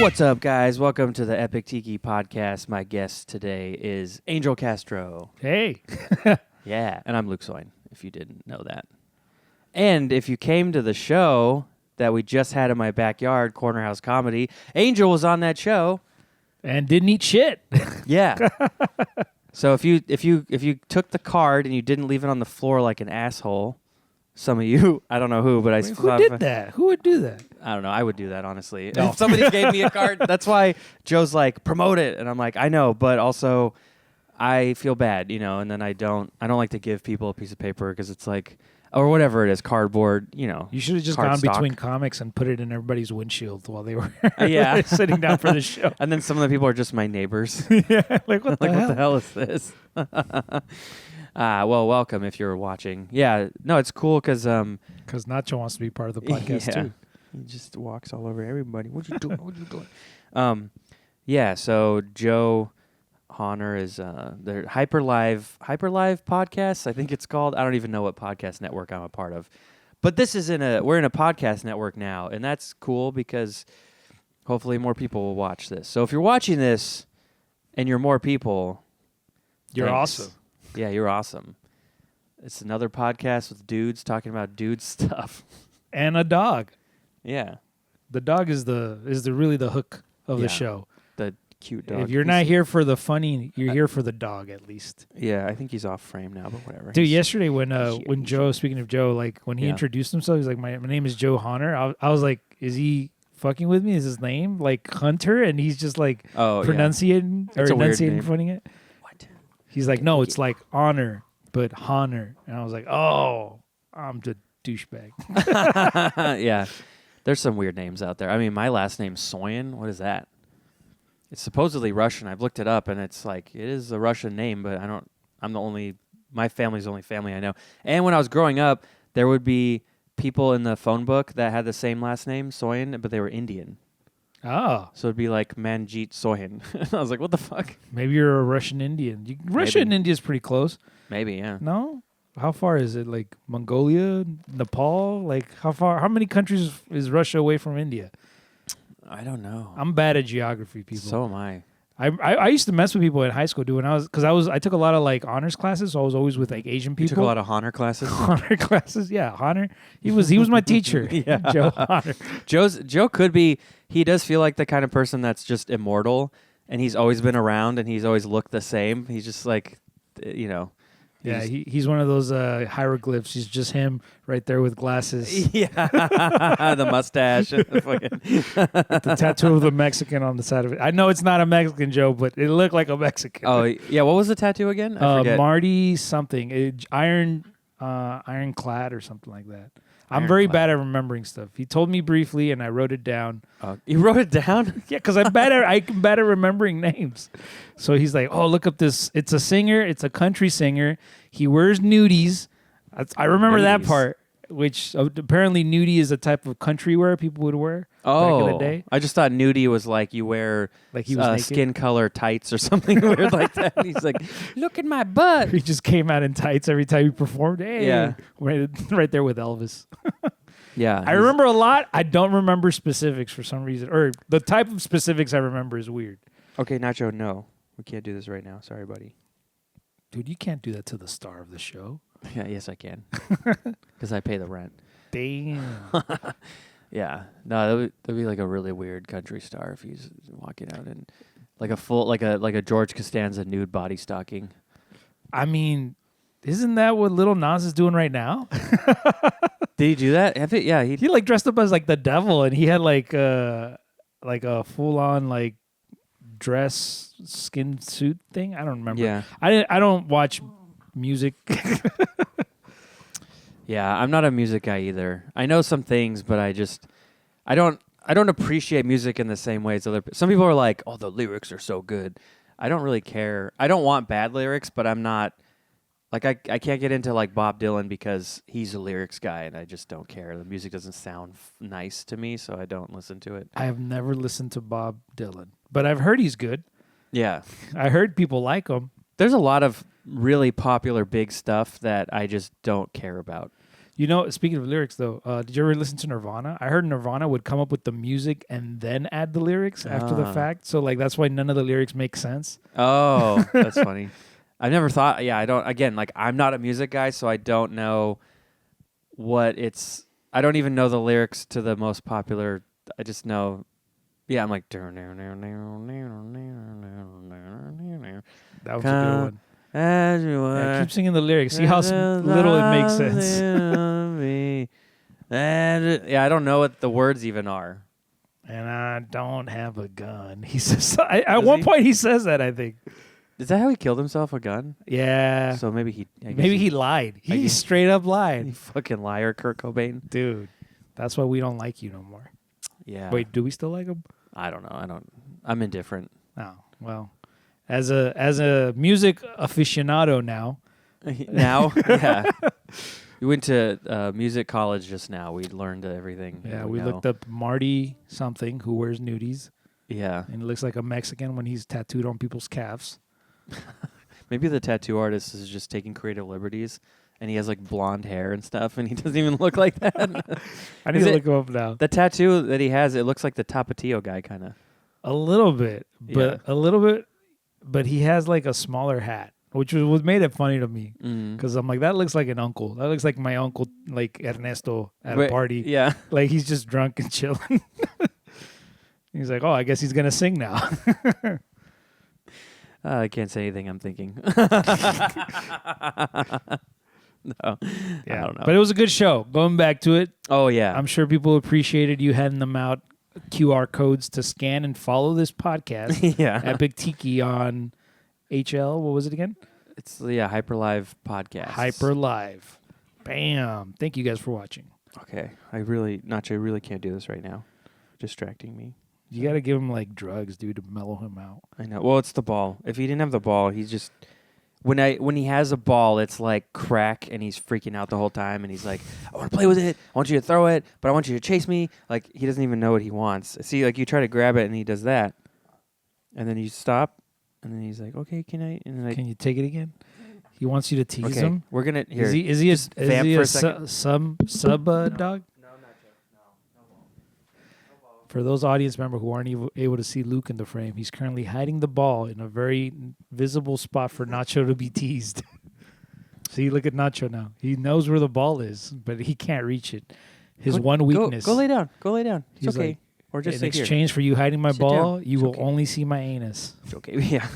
What's up, guys? Welcome to the Epic Tiki podcast. My guest today is Angel Castro. Hey. Yeah, and I'm Luke Soin, if you didn't know that. And if you came to the show that we just had in my backyard, Corner House Comedy, Angel was on that show. And didn't eat shit. Yeah. So if you took the card and you didn't leave it on the floor like an asshole, some of you, I don't know who, but Who did that? Who would do that? I don't know. I would do that, honestly. No. If somebody gave me a card, that's why Joe's like, promote it. And I'm like, I know, but also I feel bad, and then I don't like to give people a piece of paper because it's like, or whatever it is, cardboard, You should have just card gone stock. between comics and put it in everybody's windshield while they were Yeah. sitting down for the show. And then some of the people are just my neighbors. Yeah, like what the Like, hell? what the hell is this? Well, welcome if you're watching. Yeah, no, it's cool because Because Nacho wants to be part of the podcast too. he just walks all over everybody. What you doing? What you doing? Yeah. So Joe Honor is the Hyper Live podcast. I think it's called. I don't even know what podcast network I'm a part of, but we're in a podcast network now, and that's cool because hopefully more people will watch this. So if you're watching this and you're more people, You're thanks. awesome. Yeah, you're awesome. It's another podcast with dudes talking about dude stuff. And a dog. Yeah. The dog is really the hook of the show. The cute dog. If you're not here for the funny, you're here for the dog at least. Yeah, I think he's off frame now, but whatever. Dude, yesterday when Joe, speaking of Joe, like when he Yeah. introduced himself, he's like, my name is Joe Honor. I was like, is he fucking with me? Is his name like Hunter? And he's just like pronunciating It's a weird enunciating, name. funning it. What? He's like, no, it's like honor, but Honor. And I was like, oh, I'm the douchebag. Yeah. There's some weird names out there. I mean, my last name's Soin. What is that? It's supposedly Russian. I've looked it up, and it's like, it is a Russian name, but my family's the only family I know. And when I was growing up, there would be people in the phone book that had the same last name, Soin, but they were Indian. Oh, So it'd be like Manjeet Soin. I was like, what the fuck? maybe you're a Russian Indian. Russia and India is pretty close. Maybe, yeah. No? How far is it? Like Mongolia, Nepal? Like how many countries is Russia away from India? I don't know. I'm bad at geography, people. So am I. I used to mess with people in high school, dude. I took a lot of like honors classes, so I was always with like Asian people. You took a lot of Honor classes? honor classes, yeah. Honor. He was my teacher. Yeah. Joe Honor. Joe could be, he does feel like the kind of person that's just immortal, and he's always been around, and he's always looked the same. He's just like, Yeah, he's one of those hieroglyphs. He's just him right there with glasses. Yeah, the mustache, and the fucking The tattoo of the Mexican on the side of it. I know it's not a Mexican, Joe, but it looked like a Mexican. Oh yeah, what was the tattoo again? I forget. Marty something, ironclad or something like that. I'm very bad at remembering stuff. He told me briefly, and I wrote it down. You wrote it down? Yeah, because I'm bad at remembering names. So he's like, "Oh, look up this. It's a singer. It's a country singer. He wears nudies. I remember that Nudies. part. Which apparently nudie is a type of country wear people would wear back in the day. I just thought nudie was like you wear Like he was naked. skin color tights or something weird like that. And he's like, look at my butt. He just came out in tights every time he performed. Hey, Yeah. right there with Elvis. Yeah, I remember a lot. I don't remember specifics for some reason, or the type of specifics I remember is weird. Okay, Nacho, no, we can't do this right now. Sorry, buddy. Dude, you can't do that to the star of the show. Yeah, yes, I can, because I pay the rent. Damn. Yeah, no, that'd be like a really weird country star if he's walking out in like a full, like a George Costanza nude body stocking. I mean, isn't that what Lil Nas is doing right now? Did he do that? Yeah, He like dressed up as like the devil, and he had like a full on like dress skin suit thing. I don't remember. Yeah. I don't watch music. Yeah, I'm not a music guy either. I know some things, but I don't appreciate music in the same way as other. Some people are like, "Oh, the lyrics are so good." I don't really care. I don't want bad lyrics, but I'm not like I can't get into like Bob Dylan because he's a lyrics guy, and I just don't care. The music doesn't sound nice to me, so I don't listen to it. I have never listened to Bob Dylan, but I've heard he's good. Yeah, I heard people like him. there's a lot of really popular big stuff that I just don't care about. You know, speaking of lyrics, though, did you ever listen to Nirvana? I heard Nirvana would come up with the music and then add the lyrics after the fact. So, like, that's why none of the lyrics make sense. Oh, that's funny. I've never thought. Yeah, I don't. Again, like I'm not a music guy, so I don't know what it's. I don't even know the lyrics to the most popular. I just know. Yeah, I'm like. That That was a good one. As you were. Yeah, keep singing the lyrics. See how little it makes sense. Yeah, I don't know what the words even are. And I don't have a gun. He says at one point he says that, I think. Is that how he killed himself? A gun? Yeah. So maybe he. Maybe he lied. He straight up lied. You fucking liar, Kurt Cobain. Dude, that's why we don't like you no more. Yeah. Wait, do we still like him? I don't know. I'm indifferent. Oh, well. As a music aficionado now. Now? Yeah. We went to music college just now. We learned everything. Yeah, we looked up Marty something who wears nudies. Yeah. And looks like a Mexican when he's tattooed on people's calves. Maybe the tattoo artist is just taking creative liberties and he has like blonde hair and stuff and he doesn't even look like that. I need to look him up now. The tattoo that he has, it looks like the Tapatio guy kind of. A little bit. But he has like a smaller hat, which was made it funny to me because I'm like, that looks like an uncle. That looks like my uncle, like Ernesto at a party. Yeah. Like he's just drunk and chilling. He's like, oh, I guess he's going to sing now. I can't say anything I'm thinking. No. Yeah. I don't know. But it was a good show. Going back to it. Oh, yeah. I'm sure people appreciated you handing them out QR codes to scan and follow this podcast. Yeah. At Big Tiki on HL. What was it again? It's Hyper Live podcast. Hyper Live. Bam. Thank you guys for watching. Okay. Nacho, I really can't do this right now. Distracting me. You got to give him like drugs, dude, to mellow him out. I know. Well, it's the ball. If he didn't have the ball, he's just when he has a ball, it's like crack, and he's freaking out the whole time, and he's like, "I want to play with it. I want you to throw it, but I want you to chase me." Like he doesn't even know what he wants. See, like you try to grab it, and he does that, and then you stop, and then he's like, "Okay, can I?" And then Can you take it again? He wants you to tease him. We're gonna here. Is he a sub dog? For those audience members who aren't able to see Luke in the frame, he's currently hiding the ball in a very visible spot for Nacho to be teased. See, look at Nacho now. He knows where the ball is, but he can't reach it. His one weakness. Go lay down. Go lay down. It's He's okay. like, Or just in sit here. exchange for you hiding my Sit ball, down. you It's will okay. only see my anus. It's okay. Yeah.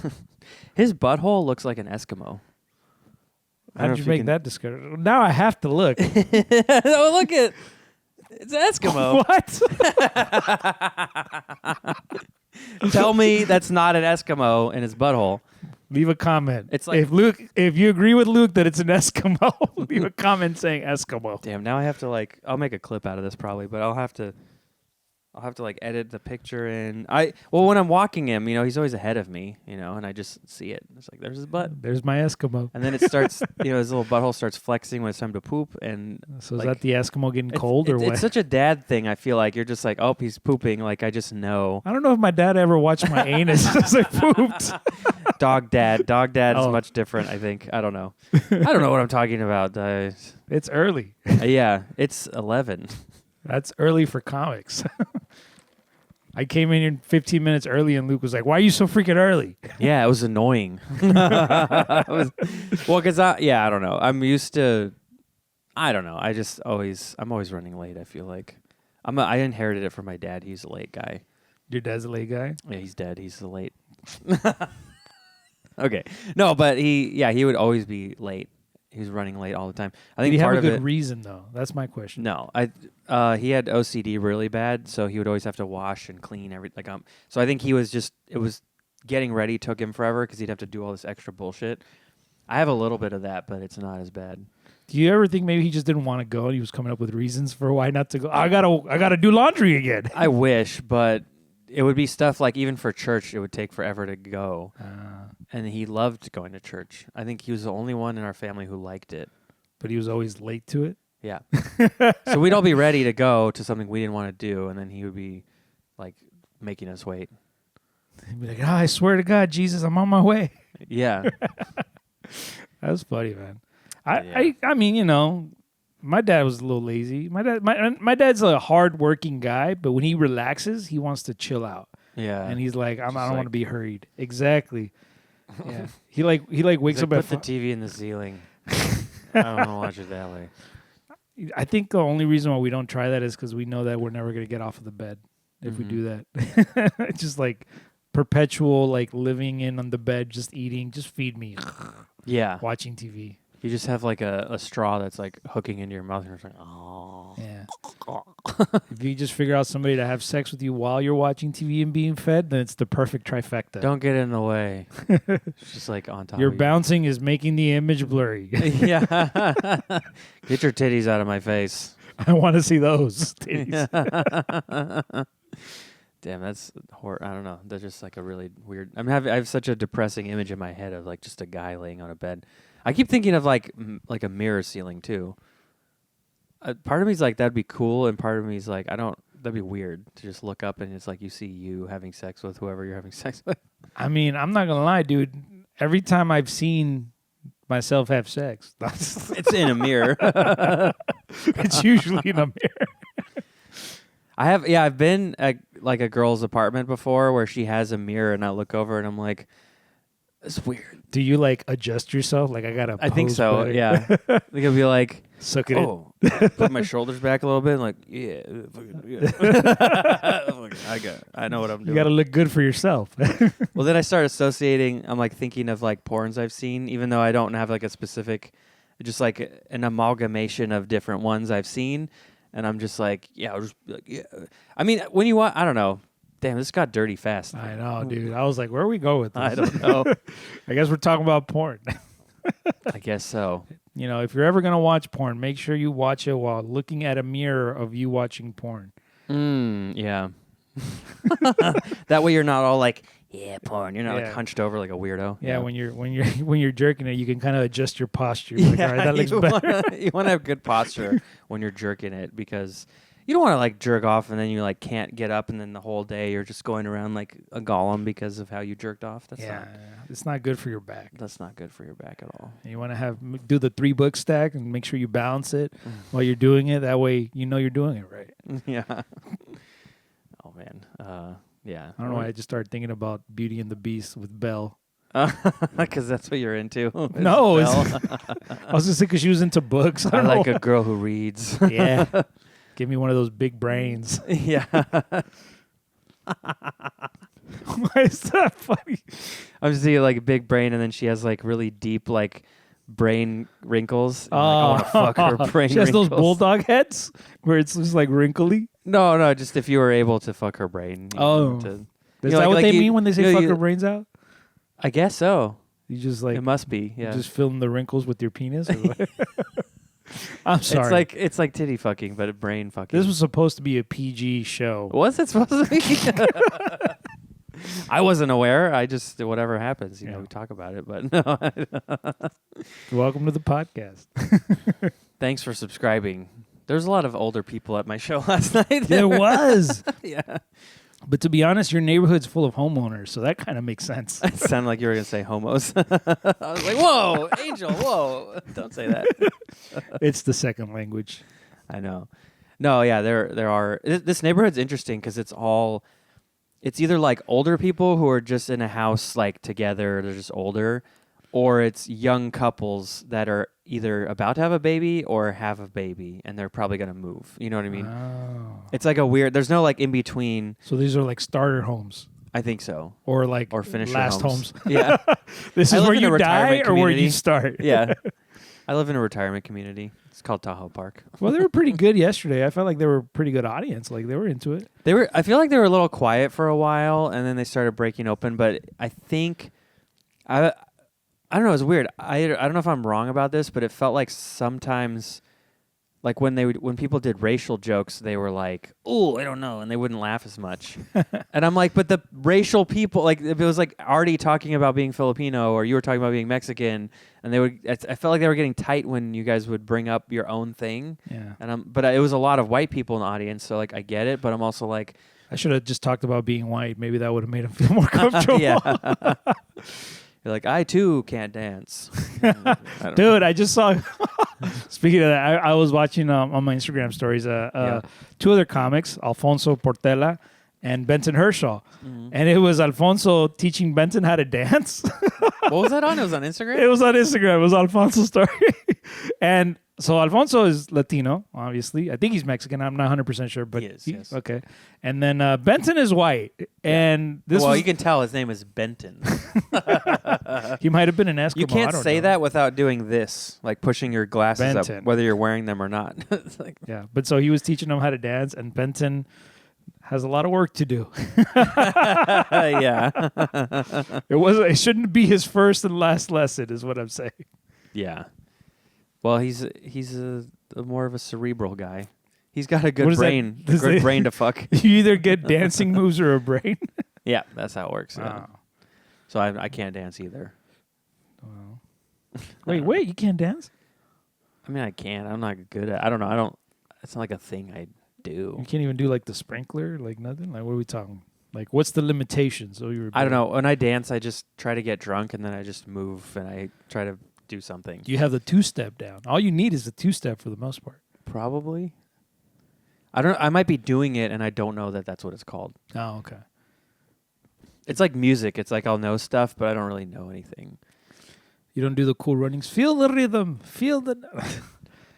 His butthole looks like an Eskimo. How did you make that discovery? Now I have to look. Oh, look at it's an Eskimo. What? Tell me that's not an Eskimo in his butthole. Leave a comment. It's like if you agree with Luke that it's an Eskimo, leave a comment saying Eskimo. Damn, now I have to I'll make a clip out of this probably, but I'll have to edit the picture in. When I'm walking him, he's always ahead of me, and I just see it. It's like there's his butt. There's my Eskimo. And then it starts, his little butthole starts flexing when it's time to poop. And so is that the Eskimo getting cold or what? It's such a dad thing. I feel like you're just like, oh, he's pooping. Like I just know. I don't know if my dad ever watched my anus as I pooped. Dog dad is much different. I think. I don't know. I don't know what I'm talking about. It's early. Yeah, it's 11. That's early for comics. I came in here 15 minutes early, and Luke was like, "Why are you so freaking early?" Yeah, it was annoying. Because I don't know. I'm used to. I don't know. I'm always running late. I feel like I inherited it from my dad. He's a late guy. Your dad's a late guy? Yeah, he's dead. He's a late. Okay, no, but he would always be late. He was running late all the time. I think Did he part have a of good it, reason though? That's my question. No, he had OCD really bad, so he would always have to wash and clean everything. So I think it was getting ready took him forever because he'd have to do all this extra bullshit. I have a little bit of that, but it's not as bad. Do you ever think maybe he just didn't want to go and he was coming up with reasons for why not to go? I gotta do laundry again. I wish, but it would be stuff like even for church, it would take forever to go. And he loved going to church. I think he was the only one in our family who liked it. But he was always late to it? Yeah. So we'd all be ready to go to something we didn't want to do, and then he would be like making us wait. He'd be like, I swear to God, Jesus, I'm on my way. Yeah. That was funny, man. Yeah. I mean, My dad was a little lazy. My dad's a hard-working guy, but when he relaxes, he wants to chill out. Yeah. And he's like, I don't Just want to be hurried. Exactly. Yeah. He wakes up put at the TV in the ceiling. I don't want to watch it that way. I think the only reason why we don't try that is because we know that we're never going to get off of the bed if we do that. It's just like perpetual, like living in on the bed, just eating, just feed me. Yeah. Watching TV. You just have like a straw that's like hooking into your mouth and you're like, oh. Yeah. If you just figure out somebody to have sex with you while you're watching TV and being fed, then it's the perfect trifecta. Don't get in the way. It's just like on top Your of you. bouncing is making the image blurry. Yeah. Get your titties out of my face. I want to see those titties. Damn, that's I don't know. That's just like a really weird. I have such a depressing image in my head of like just a guy laying on a bed. I keep thinking of like a mirror ceiling too. Part of me is like that'd be cool, and part of me is like I don't. That'd be weird to just look up and it's like you see you having sex with whoever you're having sex with. I mean, I'm not gonna lie, dude. Every time I've seen myself have sex, It's in a mirror. it's usually in a mirror. I've been at like a girl's apartment before where she has a mirror and I look over and I'm like, it's weird. Do you like adjust yourself? Like I think so. better. Yeah. I think I'll be like, Suck it in. oh, put my shoulders back a little bit and like, yeah. I know what I'm doing. You gotta look good for yourself. Well, then I start associating. I'm like thinking of like porns I've seen, even though I don't have like a specific, just like an amalgamation of different ones I've seen. And I'm just like, yeah, I'll just be like, yeah. I mean, when you want, I don't know. Damn, this got dirty fast. I know, dude. I was like, where are we going with this? I don't know. I guess we're talking about porn. I guess so. You know, if you're ever gonna watch porn, make sure you watch it while looking at a mirror of you watching porn. Yeah. That way you're not all like, yeah, porn. You're not like hunched over like a weirdo. Yeah, when you're jerking it, you can kind of adjust your posture. You're like, all right, that looks better. You want to have good posture when you're jerking it because you don't want to like jerk off and then you like can't get up and then the whole day you're just going around like a golem because of how you jerked off. It's not good for your back. That's not good for your back at all. And you want to do the 3-book stack and make sure you balance it while you're doing it. That way, you know you're doing it right. Yeah. Oh man. Yeah. I don't know why I just started thinking about Beauty and the Beast with Belle. Because that's what you're into. No, I was just because she was into books. I like a girl who reads. Yeah. Give me one of those big brains. Yeah. Why is that funny? I'm just thinking like a big brain, and then she has like really deep like brain wrinkles. Oh, I want to fuck her brain. She has wrinkles. those bulldog heads where it's just like wrinkly. No, just if you were able to fuck her brain. Oh, is that what they mean when they say fuck her brains out? I guess so. You just like it must be. Yeah. You just fill in the wrinkles with your penis. Or what? I'm sorry. It's like titty fucking, but a brain fucking. This was supposed to be a PG show. Was it supposed to be? I wasn't aware. I just whatever happens, you know, we talk about it. But no. Welcome to the podcast. Thanks for subscribing. There's a lot of older people at my show last night. There was. Yeah. But to be honest, your neighborhood's full of homeowners, so that kind of makes sense. It sounded like you were going to say homos. I was like, whoa, Angel, whoa. Don't say that. It's the second language. I know. No, yeah, there are. This neighborhood's interesting because it's either like older people who are just in a house like together, they're just older, or it's young couples that are either about to have a baby or have a baby, and they're probably going to move. You know what I mean? Oh. It's like there's no like in between. So these are like starter homes. I think so. Or like finisher last homes. Yeah. This is where you die or where you start. Yeah. I live in a retirement community. It's called Tahoe Park. Well, they were pretty good yesterday. I felt like they were a pretty good audience. Like they were into it. I feel like they were a little quiet for a while, and then they started breaking open. But I think I don't know. It was weird. I don't know if I'm wrong about this, but it felt like sometimes, like when people did racial jokes, they were like, "Oh, I don't know," and they wouldn't laugh as much. And I'm like, but the racial people, like if it was like already talking about being Filipino or you were talking about being Mexican, and I felt like they were getting tight when you guys would bring up your own thing. Yeah. But it was a lot of white people in the audience, so like I get it, but I'm also like, I should have just talked about being white. Maybe that would have made them feel more comfortable. yeah. You're like, I too can't dance. I don't know. Dude, I just saw. Speaking of that, I was watching on my Instagram stories two other comics, Alfonso Portela and Benson Hershaw. Mhm. And it was Alfonso teaching Benson how to dance. What was that on? It was on Instagram? It was on Instagram. It was Alfonso's story. And so Alfonso is Latino, obviously. I think he's Mexican. I'm not 100% sure, but He is, yes. Okay. And then Benson is white. And this Well, was, you can tell his name is Benton. he might have been an Eskimo. You I can't don't say know. that without doing this, like pushing your glasses Benton. up, whether you're wearing them or not. It's like, Yeah. But so he was teaching them how to dance, and Benton has a lot of work to do. yeah. It shouldn't be his first and last lesson, is what I'm saying. Yeah. Well, he's a more of a cerebral guy. He's got a What good is that? brain, Does good it- brain to fuck. You either get dancing moves or a brain. Yeah, that's how it works. Yeah. Oh. So I can't dance either. Wow. Wait, you can't dance? I mean, I can. I'm not good at. I don't know. I don't. It's not like a thing I do. You can't even do like the sprinkler, like nothing. Like what are we talking? Like what's the limitation? So you were. I don't know. When I dance, I just try to get drunk and then I just move and I try to do something. You have the 2-step down. All you need is the 2-step for the most part. Probably. I don't. I might be doing it and I don't know that that's what it's called. Oh, okay. It's like music. It's like I'll know stuff, but I don't really know anything. You don't do the cool runnings. Feel the rhythm. Feel the.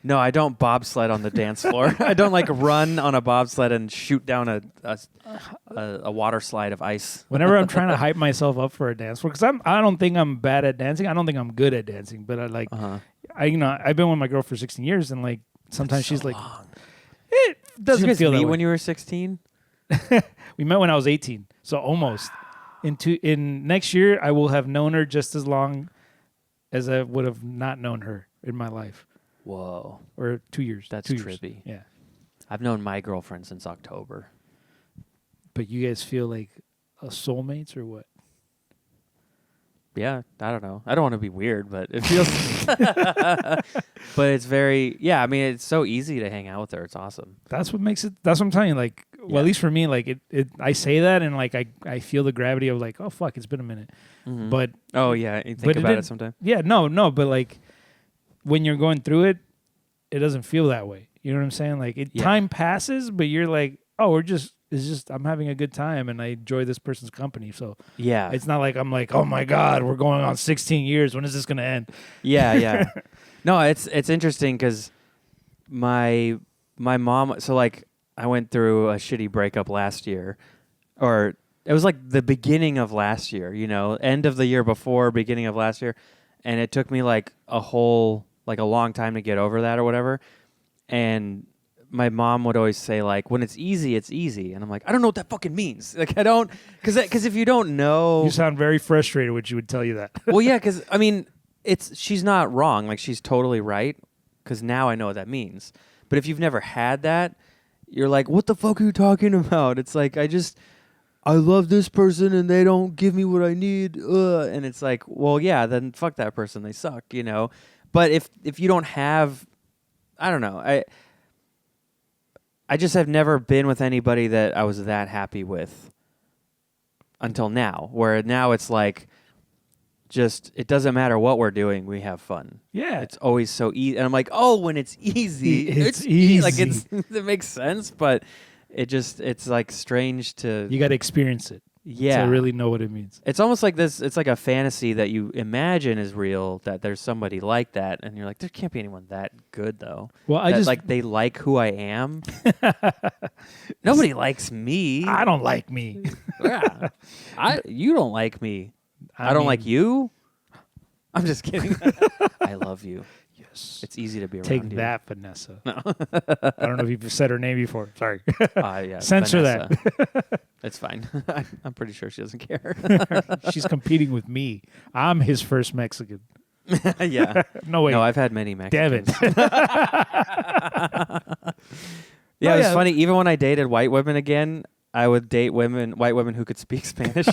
No, I don't bobsled on the dance floor. I don't like run on a bobsled and shoot down a water slide of ice. Whenever I'm trying to hype myself up for a dance floor, because I don't think I'm bad at dancing. I don't think I'm good at dancing, but I like. I've been with my girl for 16 years, and like sometimes she's like, it doesn't Did you guys feel that meet way. when you were 16? We met when I was 18, so almost. In next year, I will have known her just as long as I would have not known her in my life, Whoa, or 2 years. that's 2 years. trippy. Yeah, I've known my girlfriend since October. but you guys feel like soulmates or what? Yeah, I don't know. I don't want to be weird, but it feels. But it's very. Yeah, I mean, it's so easy to hang out with her. It's awesome. That's what makes it. That's what I'm telling you. Like, well, at least for me, like it. I say that, and like I feel the gravity of like, oh fuck, it's been a minute. Mhm. But oh yeah, you but think it about did- it sometime. yeah, no, but like when you're going through it, it doesn't feel that way. You know what I'm saying? Like Yeah. time passes, but you're like, oh, it's just I'm having a good time and I enjoy this person's company. So Yeah, it's not like I'm like, oh my God, we're going on 16 years. When is this gonna end? yeah. No, it's interesting because my mom. So like, I went through a shitty breakup last year, or it was like the beginning of last year. You know, end of the year before, beginning of last year, and it took me like a long time to get over that or whatever. And my mom would always say like, when it's easy, and I'm like, I don't know what that fucking means. Like I don't, because if you don't know, You sound very frustrated when she would tell you that. well, yeah, because I mean, she's not wrong. Like she's totally right. Because now I know what that means. But if you've never had that, you're like, what the fuck are you talking about? It's like I love this person and they don't give me what I need. And it's like, well, yeah, then fuck that person. They suck, you know. But if you don't have, I don't know. I just have never been with anybody that I was that happy with until now. Where now it's like, just it doesn't matter what we're doing, we have fun. Yeah. It's always so easy, and I'm like, oh, when it's easy, It's like easy. it makes sense, but it's like strange to You got to experience it yeah. to really know what it means. It's almost like this. It's like a fantasy that you imagine is real. That there's somebody like that, and you're like, there can't be anyone that good though. Well, I That, just like they like who I am. Nobody likes me. I don't like me. Yeah. You don't like me. I don't mean, like you. I'm just kidding. I love you. Yes. It's easy to be around Take you. that, Vanessa. I don't know if you've said her name before. Sorry. Yeah, Censor that. It's fine. I'm pretty sure she doesn't care. She's competing with me. I'm his first Mexican. Yeah. No way. No, I've had many Damn Mexicans. it. Yeah, Oh, it was yeah. funny. Even when I dated white women again, I would date white women who could speak Spanish.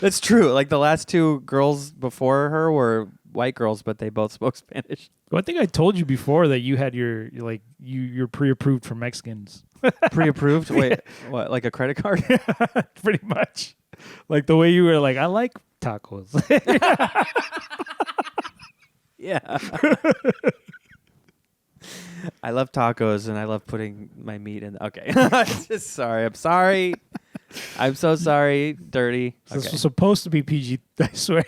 That's true. Like the last two girls before her were white girls, but they both spoke Spanish. Well, I think I told you before that you had you're pre-approved for Mexicans. Pre-approved? Wait, what? Like a credit card? Pretty much. Like the way you were like, I like tacos. Yeah. I love tacos and I love putting my meat in. Okay. Just sorry. I'm sorry. I'm so sorry. Dirty. This was supposed to be PG, I swear.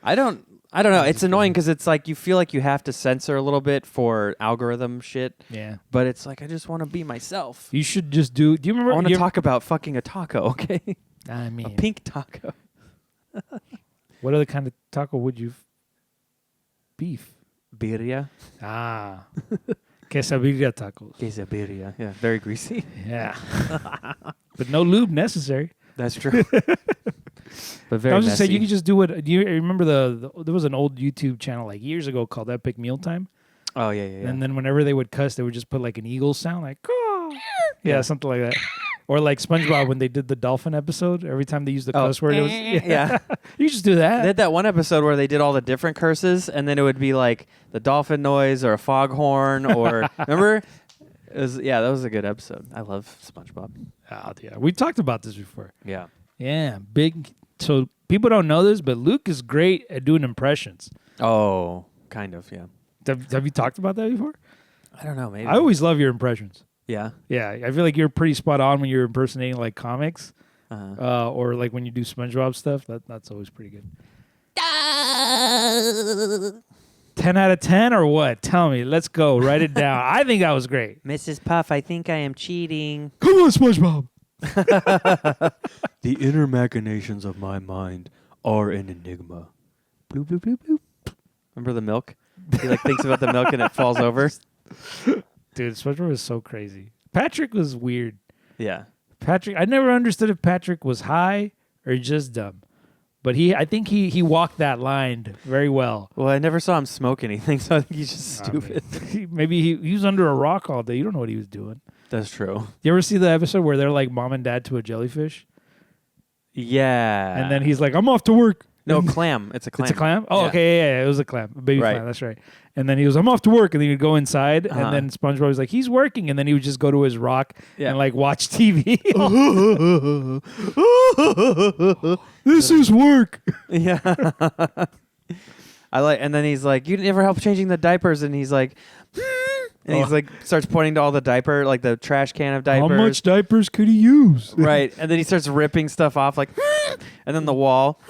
I don't know. It's annoying because it's like you feel like you have to censor a little bit for algorithm shit. Yeah. But it's like I just want to be myself. You should just do you remember? I want to talk about fucking a taco, okay? I mean, a pink taco. what other kind of taco would you? Beef. Birria. Ah. Quesabirria tacos. Quesabirria. Yeah, very greasy. Yeah. But no lube necessary. That's true. But very I was just messy. saying, you can just do what. Do you remember there was an old YouTube channel like years ago called Epic Mealtime? Oh, yeah. And then whenever they would cuss, they would just put like an eagle sound, like, oh. Yeah, something like that. Or like SpongeBob when they did the dolphin episode, every time they used the cuss word, it was, yeah. You just do that. They had that one episode where they did all the different curses, and then it would be like the dolphin noise or a foghorn, or remember? That was a good episode. I love SpongeBob. Oh, yeah. We talked about this before. Yeah. Yeah, big. So people don't know this, but Luke is great at doing impressions. Oh, kind of, yeah. Have you talked about that before? I don't know, maybe. I always love your impressions. Yeah. Yeah, I feel like you're pretty spot on when you're impersonating like comics, Uh-huh. or like when you do SpongeBob stuff. That's always pretty good. 10 out of 10 or what? Tell me. Let's go. Write it down. I think that was great. Mrs. Puff, I think I am cheating. Come on, SpongeBob. The inner machinations of my mind are an enigma. Bloop, bloop, bloop, bloop. Remember the milk? He like thinks about the milk and it falls over. Dude, SpongeBob is so crazy. Patrick was weird. Yeah. Patrick, I never understood if Patrick was high or just dumb. But I think he walked that line very well. Well, I never saw him smoke anything, so I think he's just stupid. Maybe he was under a rock all day. You don't know what he was doing. That's true. You ever see the episode where they're like mom and dad to a jellyfish? Yeah. And then he's like, I'm off to work. No, clam. It's a clam. It's a clam? Oh, Yeah. okay. Yeah, it was a clam. A baby Right. clam. That's right. And then he was, I'm off to work. And then he'd go inside. Uh-huh. And then SpongeBob was like, he's working. And then he would just go to his rock Yeah. and like watch TV. This is work. Yeah. And then he's like, you never help changing the diapers. And he's like, and he's like, starts pointing to all the diaper, like the trash can of diapers. How much diapers could he use? Right. And then he starts ripping stuff off, like, and then the wall.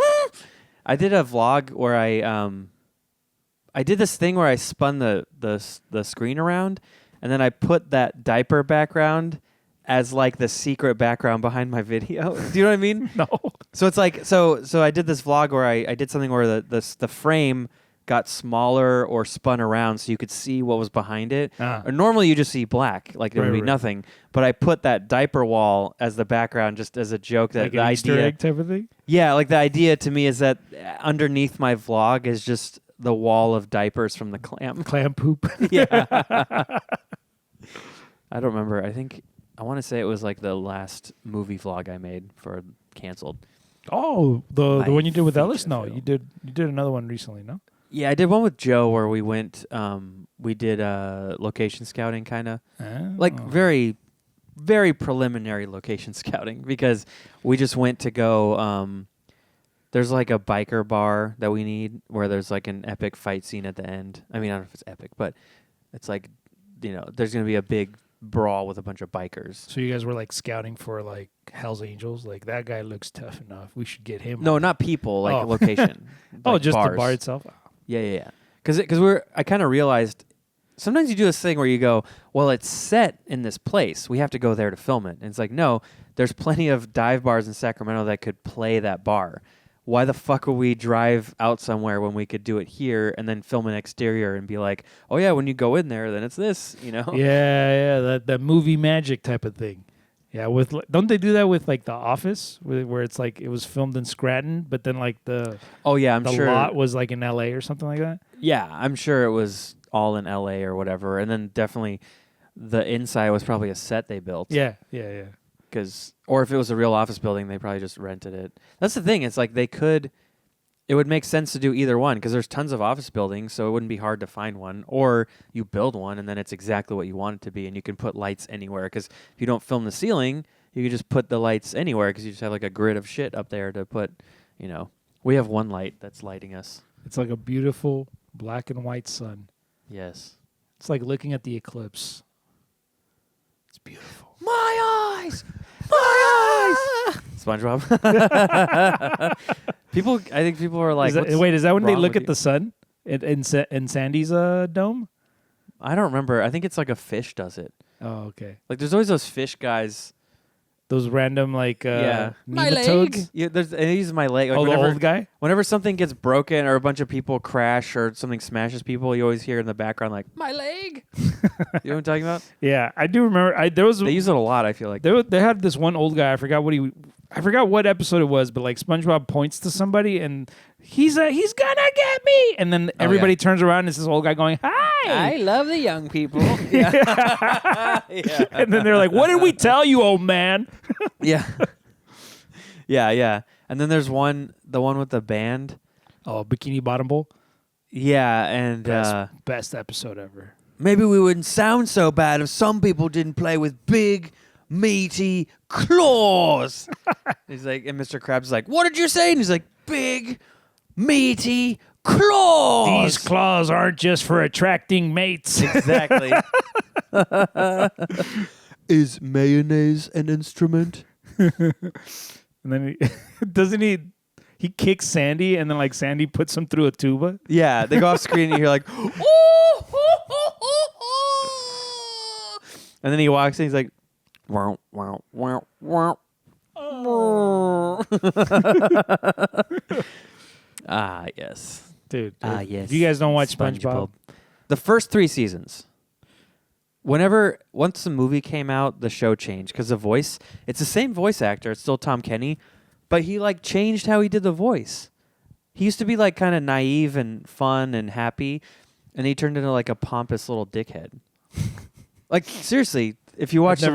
I did a vlog where I did this thing where I spun the screen around, and then I put that diaper background as like the secret background behind my video. Do you know what I mean? No. So it's like so I did this vlog where I did something where the frame got smaller or spun around so you could see what was behind it. Or normally you just see black, like there would be nothing. But I put that diaper wall as the background just as a joke. That Like the an idea, Easter egg type of thing? yeah, like the idea to me is that underneath my vlog is just the wall of diapers from the clam. Clam poop. Yeah. I don't remember. I want to say it was like the last movie vlog I made for canceled. Oh, the one you did with feature Ellis? No, film. you did another one recently, no? Yeah, I did one with Joe where we went. We did location scouting, kind of like very, very preliminary location scouting because we just went to go. There's like a biker bar that we need where there's like an epic fight scene at the end. I mean, I don't know if it's epic, but it's like, there's gonna be a big brawl with a bunch of bikers. So you guys were like scouting for like Hell's Angels? Like that guy looks tough enough. We should get him. No, not people, like location. Oh, like just bars. the bar itself? Yeah. Because I kind of realized sometimes you do this thing where you go, well, it's set in this place. We have to go there to film it. And it's like, no, there's plenty of dive bars in Sacramento that could play that bar. Why the fuck would we drive out somewhere when we could do it here and then film an exterior and be like, oh yeah, when you go in there, then it's this, Yeah, that movie magic type of thing. Yeah, don't they do that with like The Office, where it's like it was filmed in Scranton, but then like the I'm the sure lot was like in L.A. or something like that? Yeah, I'm sure it was all in L.A. or whatever, and then definitely the inside was probably a set they built. Yeah. Or if it was a real office building, they probably just rented it. That's the thing. It's like it would make sense to do either one because there's tons of office buildings, so it wouldn't be hard to find one. Or you build one, and then it's exactly what you want it to be, and you can put lights anywhere. Because if you don't film the ceiling, you can just put the lights anywhere because you just have like a grid of shit up there to put, we have one light that's lighting us. It's like a beautiful black and white sun. Yes. It's like looking at the eclipse. It's beautiful. My eyes! My eyes! SpongeBob. I think people are like, is that when they wrong look with at the sun in Sandy's dome? I don't remember. I think it's like a fish does it. Oh, okay. Like there's always those fish guys. Those random like my nematodes? leg. Yeah, they use my leg. Like the old guy? Whenever something gets broken or a bunch of people crash or something smashes people, you always hear in the background like, my leg. You know what I'm talking about? Yeah, I do remember. They use it a lot, I feel like. They had this one old guy. I forgot what episode it was, but like SpongeBob points to somebody and he's gonna get me, and then everybody turns around and it's this old guy going, "Hi, I love the young people." Yeah. Yeah. And then they're like, "What did we tell you, old man?" Yeah. Yeah. And then there's the one with the band. Oh, Bikini Bottom Bowl. Yeah, and best episode ever. Maybe we wouldn't sound so bad if some people didn't play with big, meaty claws. He's like, and Mr. Krabs like, what did you say? And he's like, big, meaty claws. These claws aren't just for attracting mates. Exactly. Is mayonnaise an instrument? And then he kicks Sandy, and then like Sandy puts him through a tuba. Yeah, they go off screen and you hear like, and then he walks in, he's like, wow, wow, wow, wow. Ah, yes. Dude. Yes. If you guys don't watch SpongeBob. The first 3 seasons, once the movie came out, the show changed because the voice, it's the same voice actor. It's still Tom Kenny, but he like changed how he did the voice. He used to be like kind of naive and fun and happy, and he turned into like a pompous little dickhead. Like seriously, if you watch the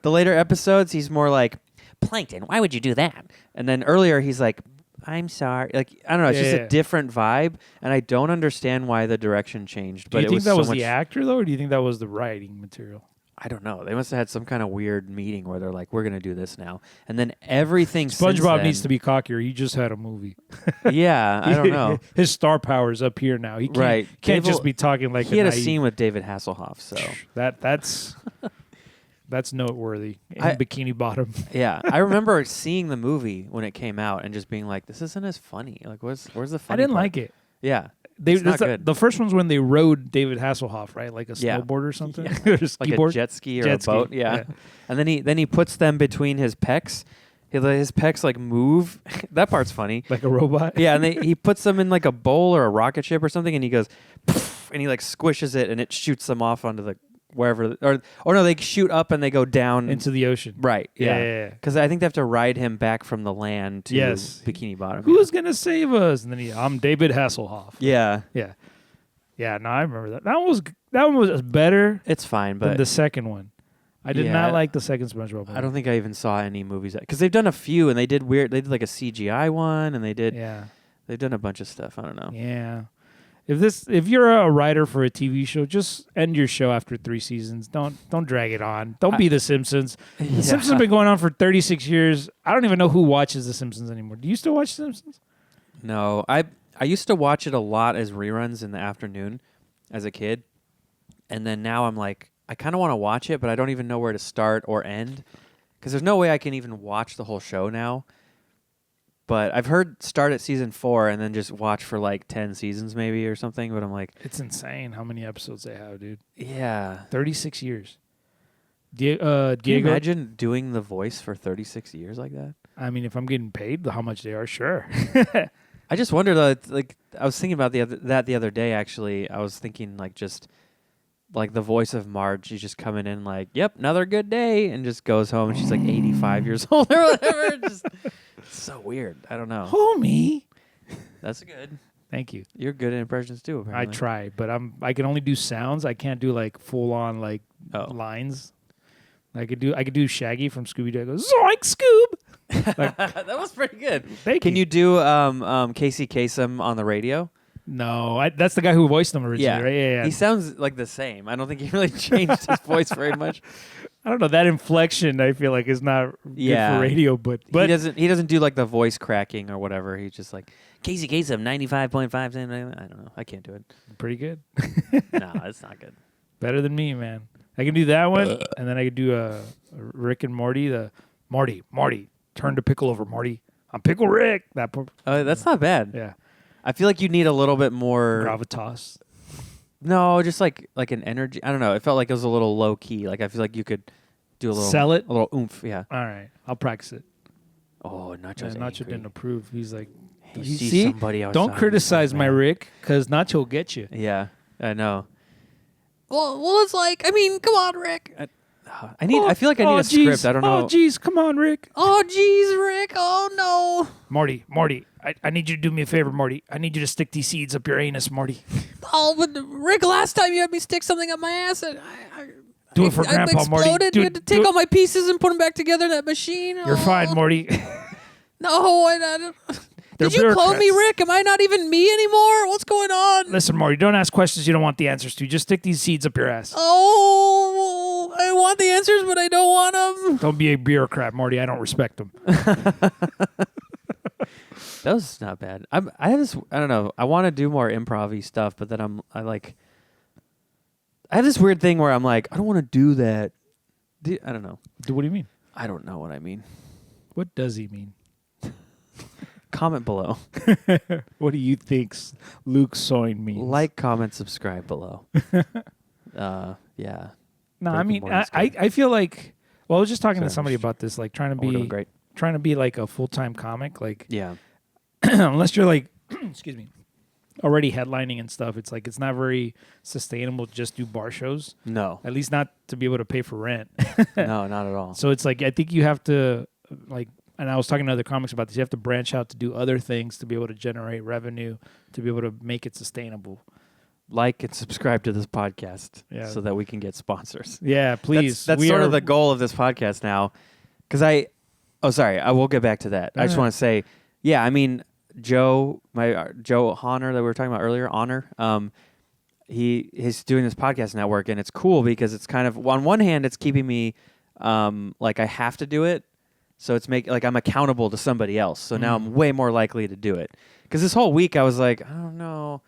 later episodes, he's more like, Plankton, why would you do that? And then earlier he's like, I'm sorry. Like, I don't know. It's just a different vibe, and I don't understand why the direction changed. Do you think that was the actor, though, or do you think that was the writing material? I don't know. They must have had some kind of weird meeting where they're like, we're going to do this now. And then everything SpongeBob needs to be cockier. He just had a movie. Yeah, I don't know. His star power's up here now. He can't just be talking like he had a scene with David Hasselhoff, so that's that's noteworthy. And Bikini Bottom. Yeah, I remember seeing the movie when it came out and just being like, "This isn't as funny. Like, where's the funny?" I didn't part? like it. Yeah, it's not good. The first one's when they rode David Hasselhoff, right? Like a snowboard or something, or a like a jet ski or a boat. Yeah, and then he puts them between his pecs. His pecs like move. That part's funny. Like a robot. Yeah, and he puts them in like a bowl or a rocket ship or something, and he goes, and he like squishes it, and it shoots them off onto the wherever, or no, they shoot up and they go down into the ocean. Right. Yeah. Because I think they have to ride him back from the land to Bikini Bottom. Who's gonna save us? And then I'm David Hasselhoff. Yeah. No, I remember that. That one was better. It's fine, but than the second one. I did not like the second SpongeBob movie. I don't think I even saw any movies because they've done a few and they did like a CGI one and they've done a bunch of stuff. I don't know. Yeah. If you're a writer for a TV show, just end your show after 3 seasons. Don't drag it on. Don't be The Simpsons. The Simpsons have been going on for 36 years. I don't even know who watches The Simpsons anymore. Do you still watch The Simpsons? No, I used to watch it a lot as reruns in the afternoon as a kid, and then now I'm like, I kind of want to watch it, but I don't even know where to start or end because there's no way I can even watch the whole show now. But I've heard start at season 4 and then just watch for like 10 seasons maybe or something. But I'm like, it's insane how many episodes they have, dude. Yeah, 36 years. Diego, can you imagine doing the voice for 36 years like that? I mean, if I'm getting paid how much they are, sure. I just wonder though. Like I was thinking about the other day. Actually, I was thinking like just like the voice of Marge. She's just coming in like, "Yep, another good day," and just goes home. And she's like 85 years old or whatever. Just it's so weird. I don't know. Homie, that's good. Thank you. You're good at impressions too. Apparently. I try, but I can only do sounds. I can't do like full on like lines. I could do Shaggy from Scooby Doo. Zoink Scoob. Like, that was pretty good. Thank Can you do Casey Kasem on the radio? No, that's the guy who voiced him originally, right? Yeah. He sounds like the same. I don't think he really changed his voice very much. I don't know. That inflection, I feel like, is not good for radio, but he doesn't do like the voice cracking or whatever. He's just like Casey Kasem 95.5. I don't know. I can't do it. Pretty good. No, it's not good. Better than me, man. I can do that one, and then I could do a Rick and Morty. The Marty, turn to pickle over Marty. I'm Pickle Rick. That's not bad. Yeah. I feel like you need a little bit more gravitas. No, just like an energy. I don't know. It felt like it was a little low key. Like I feel like you could do a little sell it, a little oomph. Yeah. All right, I'll practice it. Oh, Nacho's Nacho angry. didn't approve. He's like, he sees somebody outside. Don't criticize my Rick, because Nacho will get you. Yeah, I know. Well, it's like, I mean, come on, Rick. I feel like I need a script. I don't know. Oh, jeez, come on, Rick. Oh, jeez, Rick. Oh, no. Marty, I need you to do me a favor, Marty. I need you to stick these seeds up your anus, Marty. Oh, but Rick, last time you had me stick something up my ass, do it for Grandpa, exploded. Marty. You had to take all my pieces and put them back together in that machine. You're fine, Marty. No, I don't. Did you clone me, Rick? Am I not even me anymore? What's going on? Listen, Marty, don't ask questions you don't want the answers to. Just stick these seeds up your ass. Oh, I want the answers, but I don't want them. Don't be a bureaucrat, Marty. I don't respect them. That was not bad. I don't know. I want to do more improv-y stuff, but then I have this weird thing where I'm like, I don't want to do that. I don't know. What do you mean? I don't know what I mean. What does he mean? Comment below. What do you think Luke Soin means? Like, comment, subscribe below. Yeah. No, I mean, I feel like, well, I was just talking to somebody about this, like trying to be like a full-time comic. Like, yeah. Unless you're like, excuse me, already headlining and stuff, it's like, it's not very sustainable to just do bar shows. No. At least not to be able to pay for rent. No, not at all. So it's like, I think you have to, like, and I was talking to other comics about this, you have to branch out to do other things to be able to generate revenue, to be able to make it sustainable. Like and subscribe to this podcast so that we can get sponsors. Yeah, please. That's sort of the goal of this podcast now. Because I will get back to that. I just want to say, yeah, I mean, Joe Honor that we were talking about earlier, he's doing this podcast network, and it's cool because it's kind of, on one hand, it's keeping me like I have to do it. So it's like I'm accountable to somebody else. So now I'm way more likely to do it. Because this whole week I was like, I don't know.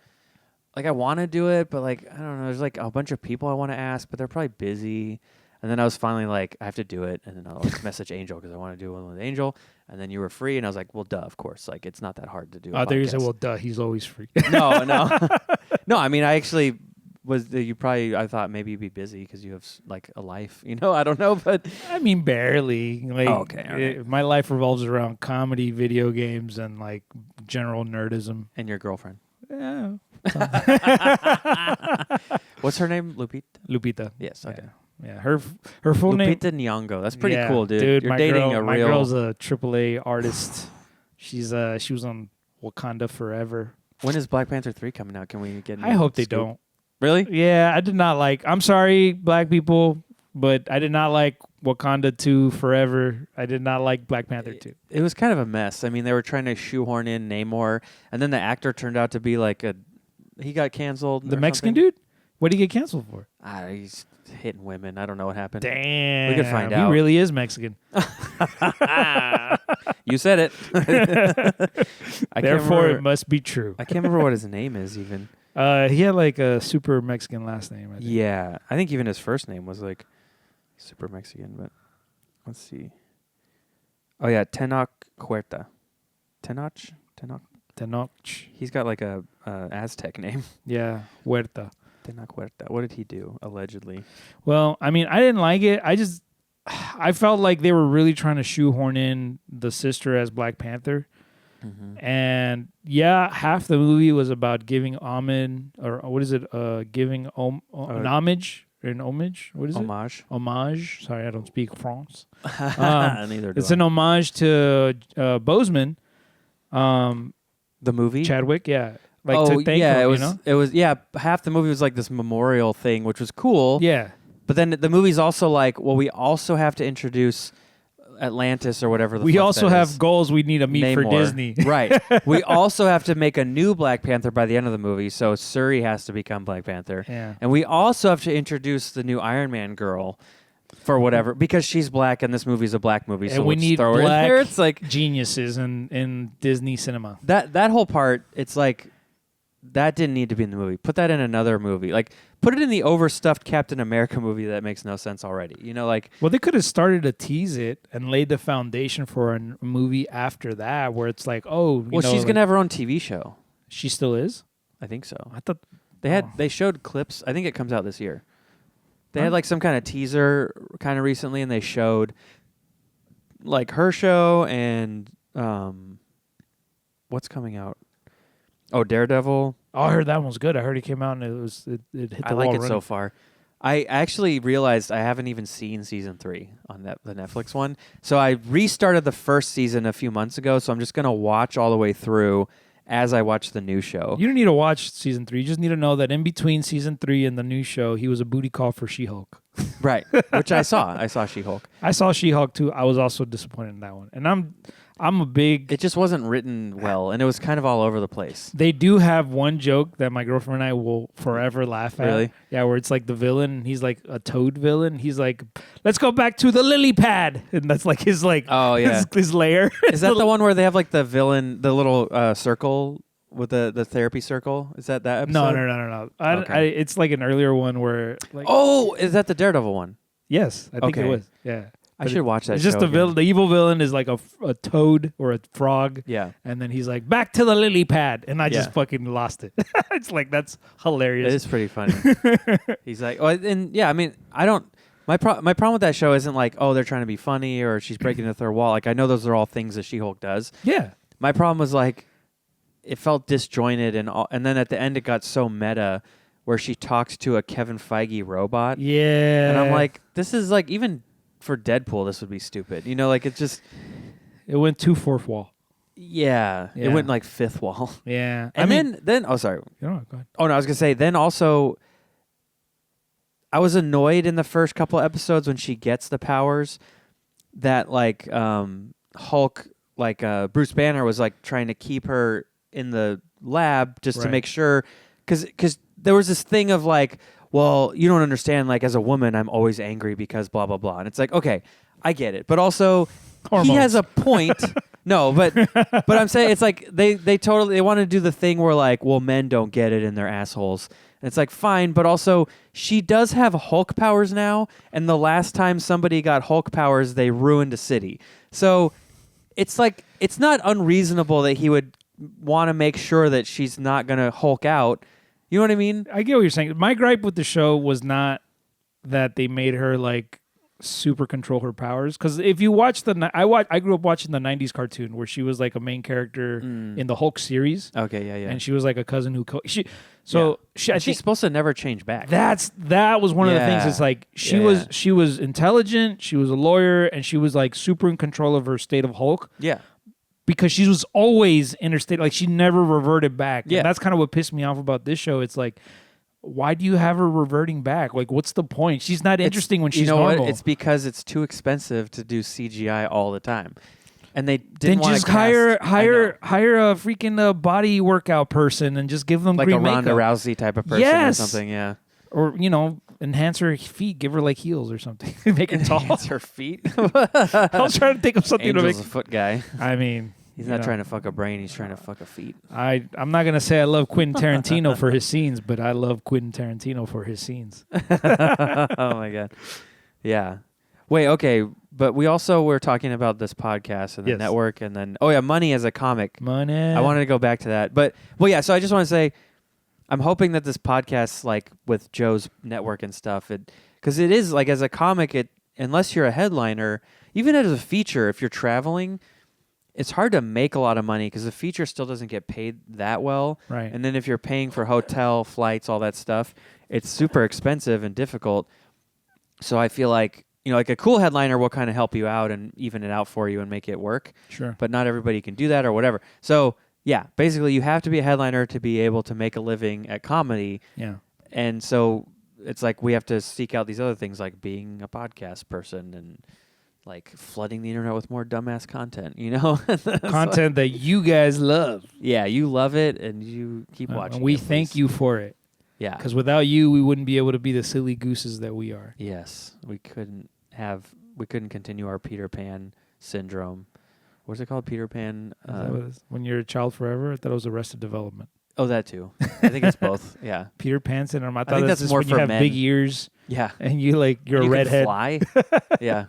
Like I want to do it, but like, I don't know. There's like a bunch of people I want to ask, but they're probably busy. And then I was finally like, I have to do it. And then I'll message Angel because I want to do one with Angel. And then you were free. And I was like, well, duh, of course. Like it's not that hard to do. Oh, there you say, well, duh, he's always free. No. No, I mean, I actually... I thought maybe you'd be busy because you have like a life, I don't know, but I mean, barely. Like, okay, right. My life revolves around comedy, video games, and like general nerdism. And your girlfriend. Yeah. What's her name? Lupita. Yes. Okay. Yeah. Her full name. Lupita Nyong'o. That's pretty cool, dude. You're dating my girl's a AAA artist. She was on Wakanda Forever. When is Black Panther 3 coming out? Can we get? I hope they don't. Really? Yeah, I did not like. I'm sorry, black people, but I did not like Wakanda 2 Forever. I did not like Black Panther 2. It was kind of a mess. I mean, they were trying to shoehorn in Namor, and then the actor turned out to be like he got canceled. The Mexican dude? What did he get canceled for? He's hitting women. I don't know what happened. Damn. We could find out. He really is Mexican. You said it. Therefore, it must be true. I can't remember what his name is even. He had like a super Mexican last name, I think. Yeah. I think even his first name was like super Mexican, but let's see. Oh, yeah. Tenoch Huerta. Tenoch. He's got like a Aztec name. Yeah, Huerta. Tenoch Huerta. What did he do, allegedly? Well, I mean, I didn't like it. I felt like they were really trying to shoehorn in the sister as Black Panther. Mm-hmm. And yeah, half the movie was about giving homage, or what is it? Giving an homage, an homage. What is homage. it? Homage. Sorry, I don't speak France. Neither do it's an homage to Boseman. The movie? Chadwick, yeah. Like to thank him, it was half the movie was like this memorial thing, which was cool. Yeah. But then the movie's also like, well, we also have to introduce Atlantis or whatever the We fuck also that have is. goals we need to meet for Namor. Disney. Right. We also have to make a new Black Panther by the end of the movie, so Shuri has to become Black Panther. Yeah. And we also have to introduce the new Iron Man girl for whatever, because she's black and this movie's a black movie, so And we let's need throw her in black there. It's like geniuses in Disney cinema. that whole part, it's like that didn't need to be in the movie. Put that in another movie. Like put it in the overstuffed Captain America movie that makes no sense already. You know, like Well, they could have started to tease it and laid the foundation for a movie after that, where it's like, oh, you know, she's gonna have her own TV show. She still is. I think so. I thought They showed clips. I think it comes out this year. They had like some kind of teaser kind of recently, and they showed like her show and what's coming out. Oh, Daredevil. Oh, I heard that one was good. I heard it came out and it hit the I wall like it running. so far. I actually realized I haven't even seen season 3 on the Netflix one. So I restarted the first season a few months ago. So I'm just gonna watch all the way through as I watch the new show. You don't need to watch season 3. You just need to know that in between season 3 and the new show, he was a booty call for She-Hulk. Right, which I saw. I saw She-Hulk. I saw She-Hulk too. I was also disappointed in that one. And I'm a big... It just wasn't written well, and it was kind of all over the place. They do have one joke that my girlfriend and I will forever laugh at. Really? Yeah, where it's like the villain, he's like a toad villain. He's like, let's go back to the lily pad. And that's like his Oh, yeah. his lair. Is that the one where they have like the villain, the little circle with the therapy circle? Is that episode? No. Okay. It's like an earlier one where like Oh, is that the Daredevil one? yes, I think it Okay. was. Yeah. I But should watch that It's just show the again. villain. The evil villain is like a toad or a frog. Yeah. And then he's like, back to the lily pad. And I just Yeah. fucking lost it. It's like, that's It hilarious. is pretty funny. He's like, oh, and yeah, I mean, I don't. My problem with that show isn't like, oh, they're trying to be funny or she's breaking the third wall. Like, I know those are all things that She-Hulk does. Yeah. My problem was like, it felt disjointed and then at the end it got so meta, where she talks to a Kevin Feige robot. Yeah. And I'm like, this is like, even for Deadpool, this would be stupid. You know, like it just, it went too fourth wall. yeah. Yeah. It went like fifth wall. Yeah. And then, oh, sorry. You know, go ahead. Oh, no, I was going to say, then also, I was annoyed in the first couple of episodes when she gets the powers that like Hulk, like Bruce Banner was like trying to keep her in the lab just to Right. make sure, because there was this thing of like, well, you don't understand, like as a woman, I'm always angry because blah, blah, blah. And it's like, okay, I get it. But also, Hormones. he has a point. No, but I'm saying it's like they want to do the thing where like, well, men don't get it and they're assholes. And it's like, fine, but also she does have Hulk powers now, and the last time somebody got Hulk powers, they ruined a city. So it's like, it's not unreasonable that he would want to make sure that she's not going to Hulk out. You know what I mean? I get what you're saying. My gripe with the show was not that they made her like super control her powers, because if you watch I grew up watching the 90s cartoon where she was like a main character in the Hulk series. Okay, yeah. And she was like a cousin who I she's think supposed to never change back. that was one of the things. Yeah. It's like she Yeah. was intelligent, she was a lawyer, and she was like super in control of her state of Hulk, Yeah. because she was always interstate. Like she never reverted back. Yeah. And that's kind of what pissed me off about this show. It's like, why do you have her reverting back? Like, what's the point? She's not interesting when she's you know normal. What? It's because it's too expensive to do CGI all the time, and they Then didn't want just to hire a freaking body workout person and just give them like green a Ronda makeup. Rousey type of person Yes. or something. Yeah, Or enhance her feet, give her like heels or something, make her tall. Enhance her feet. I was trying to think of something Angel's to a make. foot guy. I mean, He's not trying to fuck a brain. He's trying to fuck a feet. I'm not gonna say I love Quentin Tarantino for his scenes, but I love Quentin Tarantino for his scenes. Oh my god. Yeah. Wait. Okay. But we also were talking about this podcast and the Yes. network, and then Money as a comic. Money. I wanted to go back to that, but yeah. So I just want to say, I'm hoping that this podcast, like with Joe's network and stuff, because it is like as a comic, unless you're a headliner, even as a feature, if you're traveling, it's hard to make a lot of money because the feature still doesn't get paid that well. Right. And then if you're paying for hotel, flights, all that stuff, it's super expensive and difficult. So I feel like, like a cool headliner will kind of help you out and even it out for you and make it work. Sure. But not everybody can do that or whatever. So yeah, basically you have to be a headliner to be able to make a living at comedy. Yeah. And so it's like we have to seek out these other things like being a podcast person and like flooding the internet with more dumbass content, you know? Content that you guys love. Yeah, you love it and you keep watching. And we it, thank please. you for it. Yeah. Because without you, we wouldn't be able to be the silly gooses that we are. Yes, we couldn't continue our Peter Pan syndrome. What's it called? Peter Pan. Is that what it is? When you're a child forever, I thought it was Arrested Development. Oh, that too. I think it's both. Yeah. Peter Pan syndrome. I thought think that's that's more more when you for have men. big ears Yeah. and you're a You redhead. can fly. Yeah.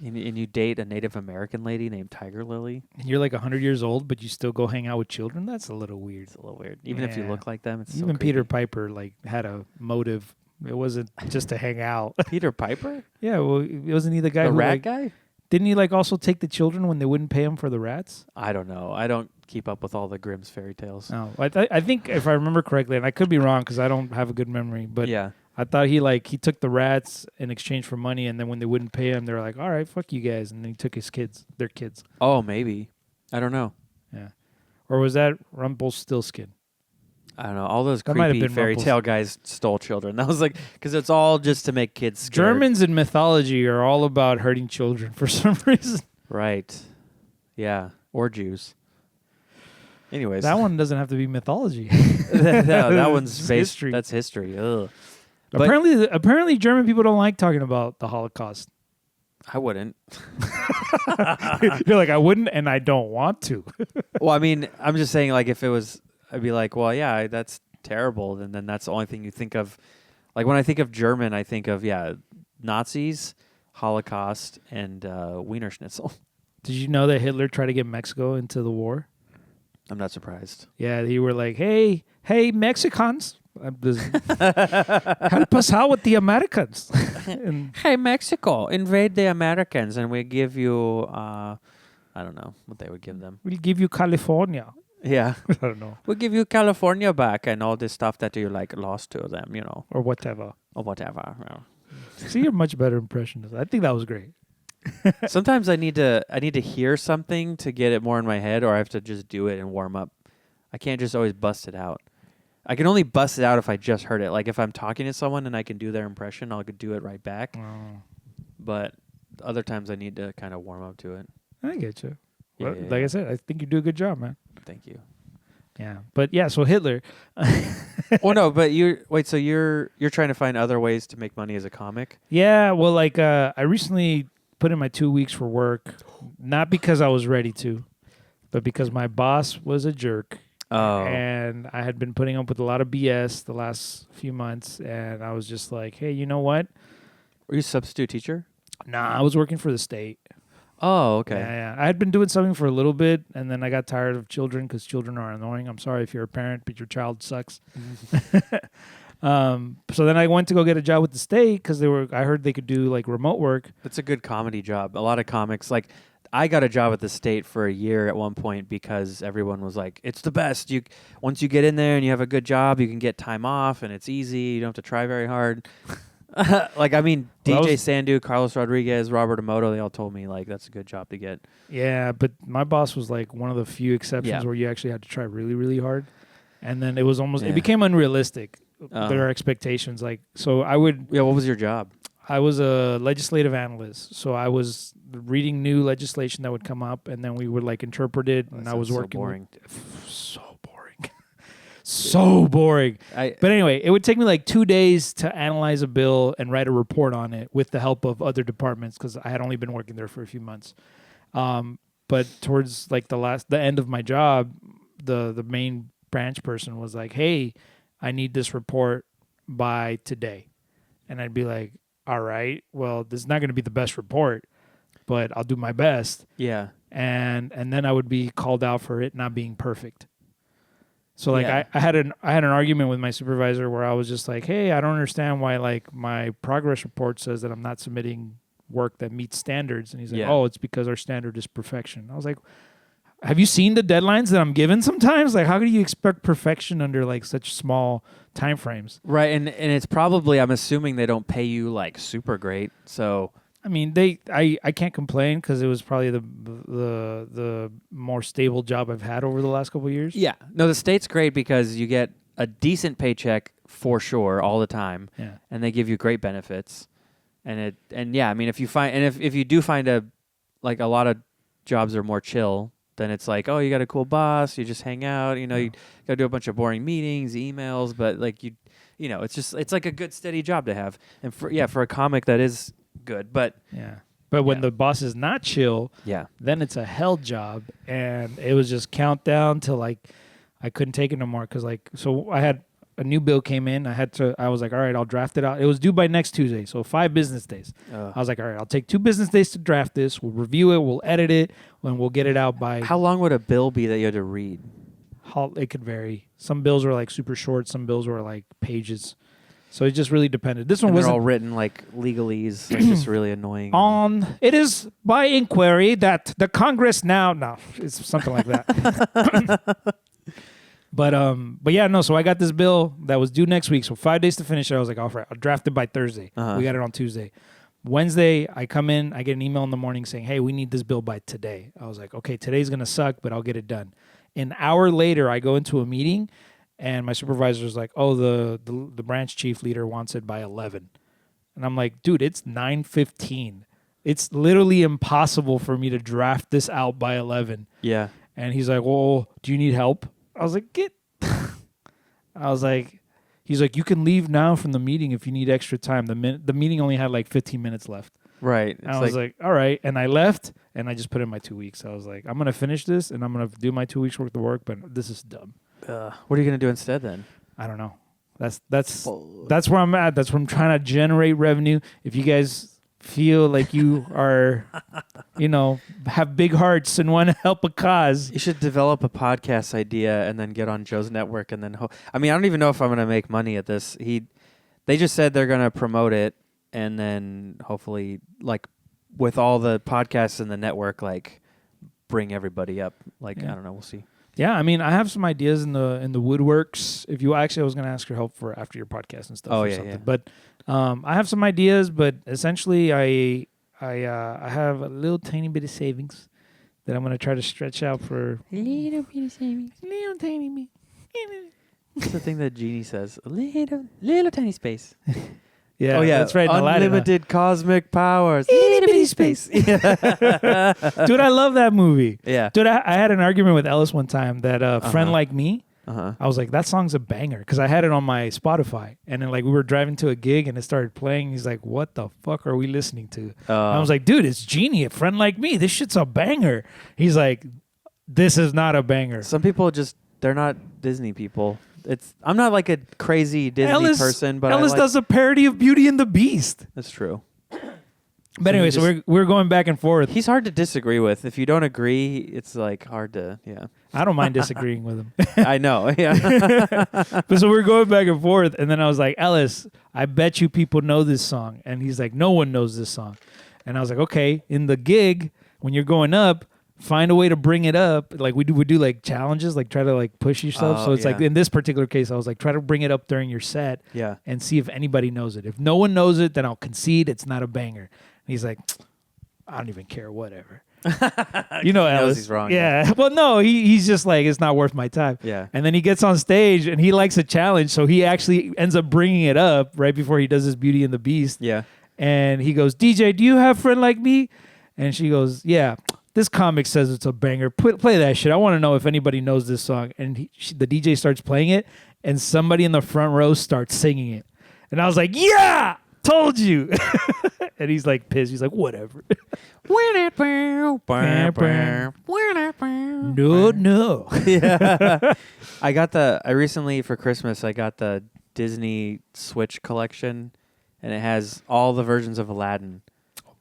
And you date a Native American lady named Tiger Lily. And you're like 100 years old, but you still go hang out with children. That's a little weird. It's a little weird. Even if you Yeah. look like them, it's Even so Peter creepy. Piper had a motive. It wasn't just to hang out. Peter Piper? Yeah, well, wasn't he the guy The who rat guy? Didn't he also take the children when they wouldn't pay him for the rats? I don't know. I don't keep up with all the Grimm's fairy tales. No, I think if I remember correctly, and I could be wrong because I don't have a good memory, but yeah. I thought he took the rats in exchange for money, and then when they wouldn't pay him, they were like, "All right, fuck you guys," and then he took their kids. Oh, maybe. I don't know. Yeah, or was that Rumpelstiltskin? I don't know. All those That might have creepy been fairy tale guys stole children. That was like, because it's all just to make kids scared. Germans in mythology are all about hurting children for some reason. Right. Yeah. Or Jews. Anyways. That one doesn't have to be mythology. no, that one's It's based. history. That's history. Ugh. But- Apparently, German people don't like talking about the Holocaust. I wouldn't. You're like, I wouldn't, and I don't want to. Well, I mean, I'm just saying, like, if it was, I'd be like, well, yeah, that's terrible. And then that's the only thing you think of. Like, when I think of German, I think of, Nazis, Holocaust, and Wiener Schnitzel. Did you know that Hitler tried to get Mexico into the war? I'm not surprised. Yeah, he were like, hey, Mexicans, help us out with the Americans. And Hey, Mexico, invade the Americans, and we give you, I don't know what they would give them. we'll give you California. Yeah. I don't know. We'll give you California back and all this stuff that you, like, lost to them, you know, Or whatever. or whatever. You know. See, you're much better impression. I think that was great. Sometimes I need to hear something to get it more in my head, or I have to just do it and warm up. I can't just always bust it out. I can only bust it out if I just heard it. Like if I'm talking to someone and I can do their impression, I'll do it right back. But other times I need to kind of warm up to it. I get you. Yeah, Well, yeah, like yeah. I said, I think you do a good job, man. Thank you. Yeah, but yeah. So Hitler. Well, no, but so you're trying to find other ways to make money as a comic? Yeah, well, I recently put in my 2 weeks for work, not because I was ready to, but because my boss was a jerk. Oh. And I had been putting up with a lot of BS the last few months, and I was just like, hey, you know what? Were you a substitute teacher? Nah, I was working for the state. Oh, okay. Yeah. I had been doing something for a little bit, and then I got tired of children because children are annoying. I'm sorry if you're a parent, but your child sucks. So then I went to go get a job with the state because I heard they could do like remote work. It's a good comedy job. A lot of comics, like I got a job at the state for a year at one point because everyone was like, "It's the best. Once you get in there and you have a good job, you can get time off and it's easy. You don't have to try very hard." Like I mean, Well, DJ Sandu, Carlos Rodriguez, Robert Emoto, they all told me like that's a good job to get. Yeah, but my boss was like one of the few exceptions Yeah. where you actually had to try really, really hard. And then it was almost, Yeah. it became unrealistic, Oh. their expectations. Like, so Yeah, what was your job? I was a legislative analyst. So I was reading new legislation that would come up, and then we would like interpret it. That And I was sounds so working. boring. So boring. So boring. But anyway, it would take me like 2 days to analyze a bill and write a report on it with the help of other departments because I had only been working there for a few months. But towards like the end of my job, the main branch person was like, "Hey, I need this report by today," and I'd be like, "All right, well, this is not going to be the best report, but I'll do my best." Yeah. And then I would be called out for it not being perfect. So like Yeah. I had an argument with my supervisor where I was just like, "Hey, I don't understand why like my progress report says that I'm not submitting work that meets standards." And he's like, Yeah. "Oh, it's because our standard is perfection." I was like, "Have you seen the deadlines that I'm given sometimes? Like how do you expect perfection under like such small time frames?" Right, and it's probably, I'm assuming they don't pay you like super great. So I mean, I can't complain because it was probably the more stable job I've had over the last couple of years. yeah, no, the state's great because you get a decent paycheck for sure all the time, Yeah. and they give you great benefits. and yeah, I mean, if you do find a lot of jobs are more chill, then it's like, oh, you got a cool boss, you just hang out, you gotta do a bunch of boring meetings, emails, but like it's like a good steady job to have. And for a comic that is good, but yeah. But when the boss is not chill, then it's a hell job, and it was just countdown till like I couldn't take it no more because so I had a new bill came in. I was like, all right, I'll draft it out. It was due by next Tuesday, so 5 business days. I was like, all right, I'll take 2 business days to draft this. We'll review it. We'll edit it, and we'll get it out by. How long would a bill be that you had to read? It could vary. Some bills were like super short. Some bills were like pages. So it just really depended. This one was all written like legalese, like just really annoying. It is by inquiry that the Congress no, it's something like that. But yeah, no. So I got this bill that was due next week. So 5 days to finish it. I was like, all right, I'll draft it by Thursday. We got it on Tuesday. Wednesday, I come in. I get an email in the morning saying, hey, we need this bill by today. I was like, okay, today's gonna suck, but I'll get it done. An hour later, I go into a meeting, and my supervisor is like, oh, the branch chief leader wants it by 11. And I'm like, dude, it's 9:15. It's literally impossible for me to draft this out by 11. Yeah. And he's like, well, do you need help? I was like, he's like, you can leave now from the meeting if you need extra time. The meeting only had like 15 minutes left. Right. I was like, all right. And I left, and I just put in my 2 weeks. I was like, I'm going to finish this, and I'm going to do my 2 weeks worth of work, but this is dumb. What are you going to do instead then? I don't know. That's where I'm at. That's where I'm trying to generate revenue. If you guys feel like you are, have big hearts and want to help a cause, you should develop a podcast idea and then get on Joe's network. And then, I don't even know if I'm going to make money at this. They just said they're going to promote it, and then hopefully, like with all the podcasts in the network, like bring everybody up. I don't know. We'll see. Yeah, I have some ideas in the woodworks. If you actually, I was going to ask your help for after your podcast and stuff. Oh, or yeah, something. yeah. But I have some ideas, but essentially, I have a little tiny bit of savings that I'm going to try to stretch out for. A little bit of savings. Little tiny bit. What's the thing that Genie says? A little tiny space. Yeah, oh yeah, that's right. Unlimited cosmic powers. Itty bitty space. Dude, I love that movie. Yeah. Dude, I had an argument with Ellis one time that Friend Like Me. I was like, that song's a banger because I had it on my Spotify, and then like we were driving to a gig and it started playing. He's like, "What the fuck are we listening to?" I was like, "Dude, it's Genie, a Friend Like Me. This shit's a banger." He's like, "This is not a banger." Some people they're not Disney people. I'm not like a crazy Disney person, but Ellis does a parody of Beauty and the Beast. That's true. But anyway, so we're going back and forth. He's hard to disagree with. If you don't agree, it's like hard to, yeah. I don't mind disagreeing with him. I know, yeah. But so we're going back and forth, and then I was like, Ellis, I bet you people know this song. And he's like, no one knows this song. And I was like, okay, in the gig, when you're going up, find a way to bring it up. Like we do like challenges, like try to like push yourself. So it's like in this particular case, I was like, try to bring it up during your set and see if anybody knows it. If no one knows it, then I'll concede it's not a banger. And he's like, I don't even care, whatever. Ellis. Knows he's wrong. Yeah. Well, no, he's just like, it's not worth my time. Yeah. And then he gets on stage and he likes a challenge. So he actually ends up bringing it up right before he does his Beauty and the Beast. Yeah. And he goes, DJ, do you have a friend like me? And she goes, yeah. This comic says it's a banger. Play that shit. I want to know if anybody knows this song. And the DJ starts playing it, and somebody in the front row starts singing it. And I was like, yeah, told you. And he's like pissed. He's like, whatever. No. Yeah. I recently for Christmas, I got the Disney Switch collection, and it has all the versions of Aladdin.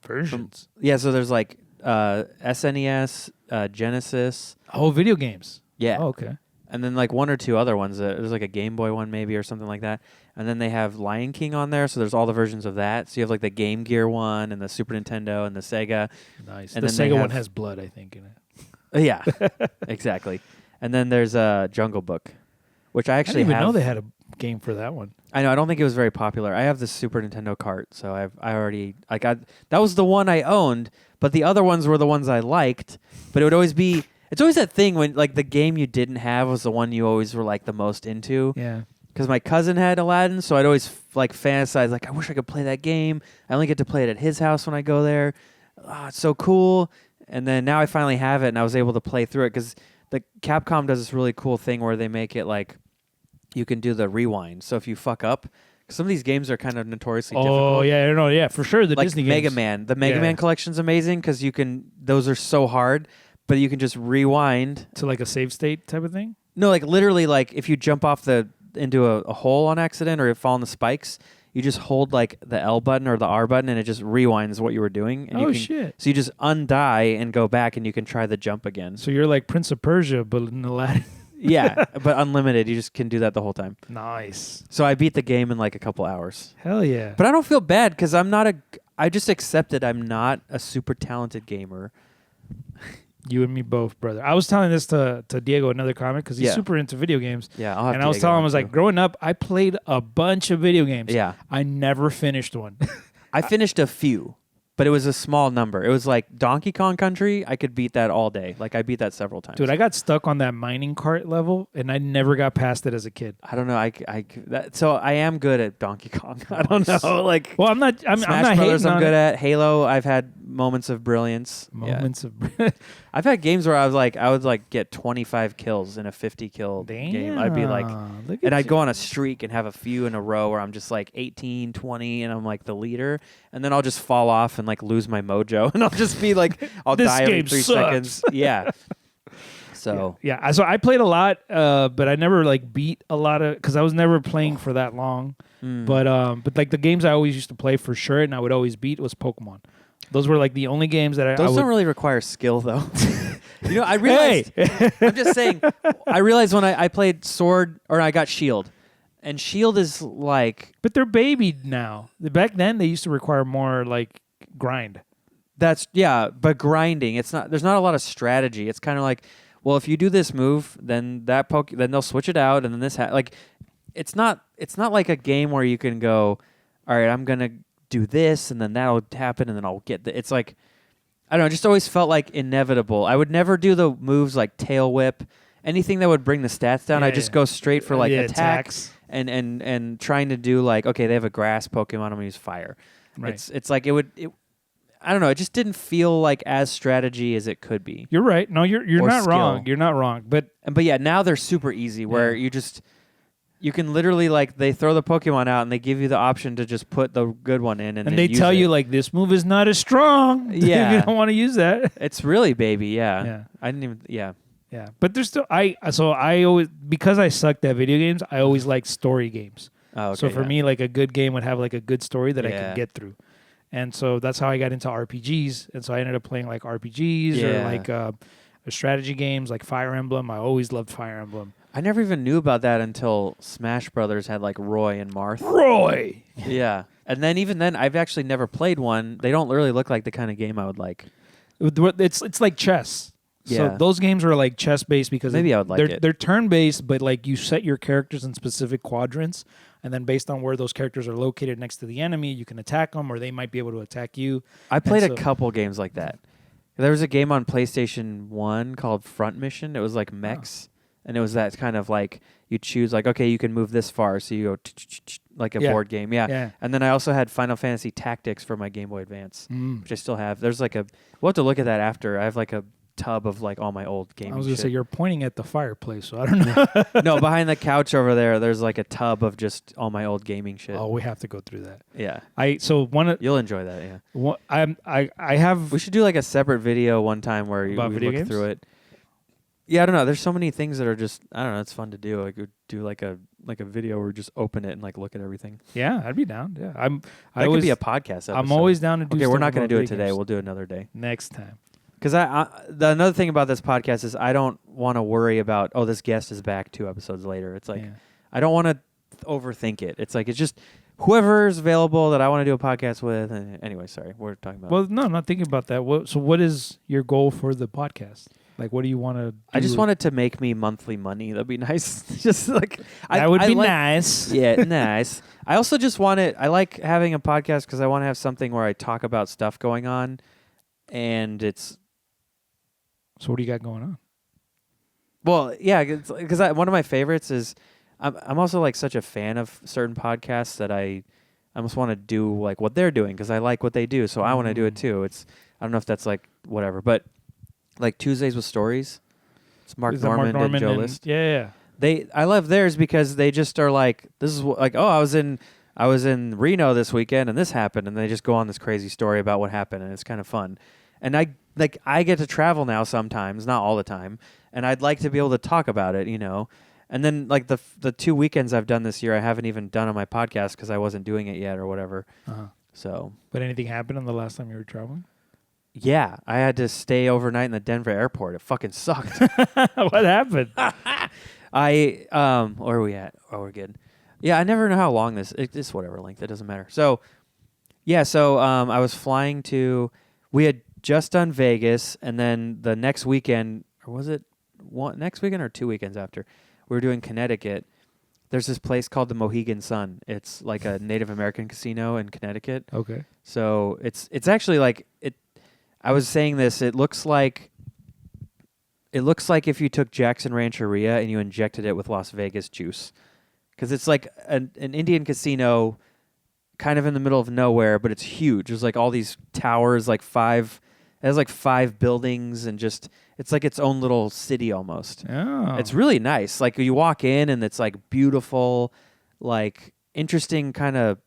Versions? So there's like SNES, Genesis. Oh, video games. Yeah. Oh, okay. And then like one or two other ones. There's like a Game Boy one maybe or something like that. And then they have Lion King on there, so there's all the versions of that. So you have like the Game Gear one and the Super Nintendo and the Sega. Nice. And the Sega one has blood, I think, in it. Yeah, exactly. And then there's Jungle Book, which I actually didn't even have. know they had a game for that one. I know. I don't think it was very popular. I have the Super Nintendo cart, so I got that was the one I owned. But the other ones were the ones I liked. But it would always be. It's always that thing when like the game you didn't have was the one you always were like the most into. Yeah. because my cousin had Aladdin, so I'd always like fantasize like I wish I could play that game. I only get to play it at his house when I go there. Oh, it's so cool. And then now I finally have it, and I was able to play through it because the Capcom does this really cool thing where they make it like you can do the rewind. So if you fuck up, some of these games are kind of notoriously difficult. Oh yeah, no, yeah, for sure. The like Disney Mega games. Man. The Mega Man collection's amazing because you can. Those are so hard, but you can just rewind to like a save state type of thing. No, like literally, like if you jump off into a hole on accident or you fall on the spikes, you just hold like the L button or the R button, and it just rewinds what you were doing. And you can, shit! So you just undie and go back, and you can try the jump again. So you're like Prince of Persia, but in Aladdin. Yeah, but unlimited. You just can do that the whole time. Nice. So I beat the game in like a couple hours. Hell yeah. But I don't feel bad because I just accepted I'm not a super talented gamer. You and me both, brother. I was telling this to Diego, another comic, because he's Yeah. super into video games. Yeah, I'll have and I was Diego telling him, on I was like, too. growing up, I played a bunch of video games. Yeah. I never finished one. I finished a few, but it was a small number. It was like Donkey Kong Country. I could beat that all day. Like I beat that several times. Dude, I got stuck on that mining cart level, and I never got past it as a kid. I don't know. So I am good at Donkey Kong. I don't know. Like, Well, I'm not Smash not Brothers, hating I'm on good it. at. Halo, I've had moments of brilliance. Moments of I've had games where I would like get 25 kills in a 50 kill game. I'd be like, look and at I'd you. go on a streak and have a few in a row where I'm just like 18, 20, and I'm like the leader. And then I'll just fall off and like lose my mojo, and I'll just be like, I'll This die every game 3 sucks. seconds. Yeah. So Yeah, so I played a lot, but I never like beat a lot of because I was never playing for that long. But like the games I always used to play for sure, and I would always beat was Pokemon. Those were like the only games that I those would, don't really require skill though. You know, I realized. I'm just saying. I realized when I played Sword or I got Shield, and Shield is like But they're babied now. Back then, they used to require more like grind. but grinding. It's not. There's not a lot of strategy. It's kind of like, well, if you do this move, then then they'll switch it out, and then this like, it's not. It's not like a game where you can go, all right, I'm gonna do this, and then that'll happen, and then I'll get. It's like, I don't know. It just always felt like inevitable. I would never do the moves like tail whip, anything that would bring the stats down. I just go straight for like attacks and trying to do like, okay, they have a grass Pokemon. I'm gonna use fire. Right. It's like it would. I don't know. It just didn't feel like as strategy as it could be. You're right. No, you're Or not skill. wrong. You're not wrong. But Yeah, now they're super easy where you can literally like they throw the Pokemon out and they give you the option to just put the good one in and then they use tell it. you like this move is not as strong. Yeah. You don't want to use that. It's really baby, yeah. Yeah. I didn't even Yeah, but there's still I always because I sucked at video games. I always liked story games. Oh, okay, So for me, like a good game would have like a good story that I could get through, and so that's how I got into RPGs. And so I ended up playing like RPGs or like strategy games like Fire Emblem. I always loved Fire Emblem. I never even knew about that until Smash Brothers had like Roy and Marth. Roy. Yeah. And then even then I've actually never played one. They don't really look like the kind of game I would like. It's like chess. Yeah. So those games are like chess based because Maybe I would like they're, it. They're turn based, but like you set your characters in specific quadrants, and then based on where those characters are located next to the enemy, you can attack them, or they might be able to attack you. I played so- a couple games like that. There was a game on PlayStation 1 called Front Mission. It was like mechs. And it was that kind of like you choose like, okay, you can move this far. So you go like a board game. Yeah. And then I also had Final Fantasy Tactics for my Game Boy Advance, which I still have. There's like we'll have to look at that after. I have like a tub of like all my old gaming I was going to shit. say, you're pointing at the fireplace, so I don't know. No, behind the couch over there's like a tub of just all my old gaming shit. Oh, we have to go through that. Yeah. You'll enjoy that, yeah. I have We should do like a separate video one time where we About video look games? through it. Yeah, I don't know. There's so many things that are just I don't know. It's fun to do. Like do like a video where we just open it and like look at everything. Yeah, I'd be down. Yeah, That could be a podcast episode. I'm always down to do. Okay, we're stuff not going to about do it video today. games. We'll do it another day. Next time. Because another thing about this podcast is I don't want to worry about this guest is back 2 episodes later. It's like I don't want to overthink it. It's like it's just whoever's available that I want to do a podcast with. And anyway, sorry, we're talking about. Well, no, I'm not thinking about that. What is your goal for the podcast? Like, what do you want to do? I just want it to make me monthly money. That'd be nice. Just like that would be nice. Yeah, nice. I also just want it. I like having a podcast because I want to have something where I talk about stuff going on, and it's. So what do you got going on? Well, yeah, because one of my favorites is I'm also like such a fan of certain podcasts that I almost want to do like what they're doing because I like what they do, so I want to do it too. I don't know if that's like whatever, but like Tuesdays with Stories. It's Mark Norman and Joe List. Yeah. I love theirs because they just are like, this is like, oh, I was in Reno this weekend and this happened, and they just go on this crazy story about what happened, and it's kind of fun. And I get to travel now sometimes, not all the time, and I'd like to be able to talk about it, And then like the 2 weekends I've done this year, I haven't even done on my podcast because I wasn't doing it yet or whatever. So. But anything happened on the last time you were traveling? Yeah, I had to stay overnight in the Denver airport. It fucking sucked. What happened? Where are we at? Oh, we're good. Yeah, I never know how long it's whatever length. It doesn't matter. So, yeah, I was flying we had just done Vegas, and then the next weekend, or was it next weekend or 2 weekends after, we were doing Connecticut. There's this place called the Mohegan Sun. It's like a Native American casino in Connecticut. Okay. So it's actually like it. I was saying this. It looks like if you took Jackson Rancheria and you injected it with Las Vegas juice, because it's like an Indian casino, kind of in the middle of nowhere, but it's huge. There's like all these towers, it has like 5 buildings, and just it's like its own little city almost. Oh. It's really nice. Like you walk in and it's like beautiful, like interesting kind of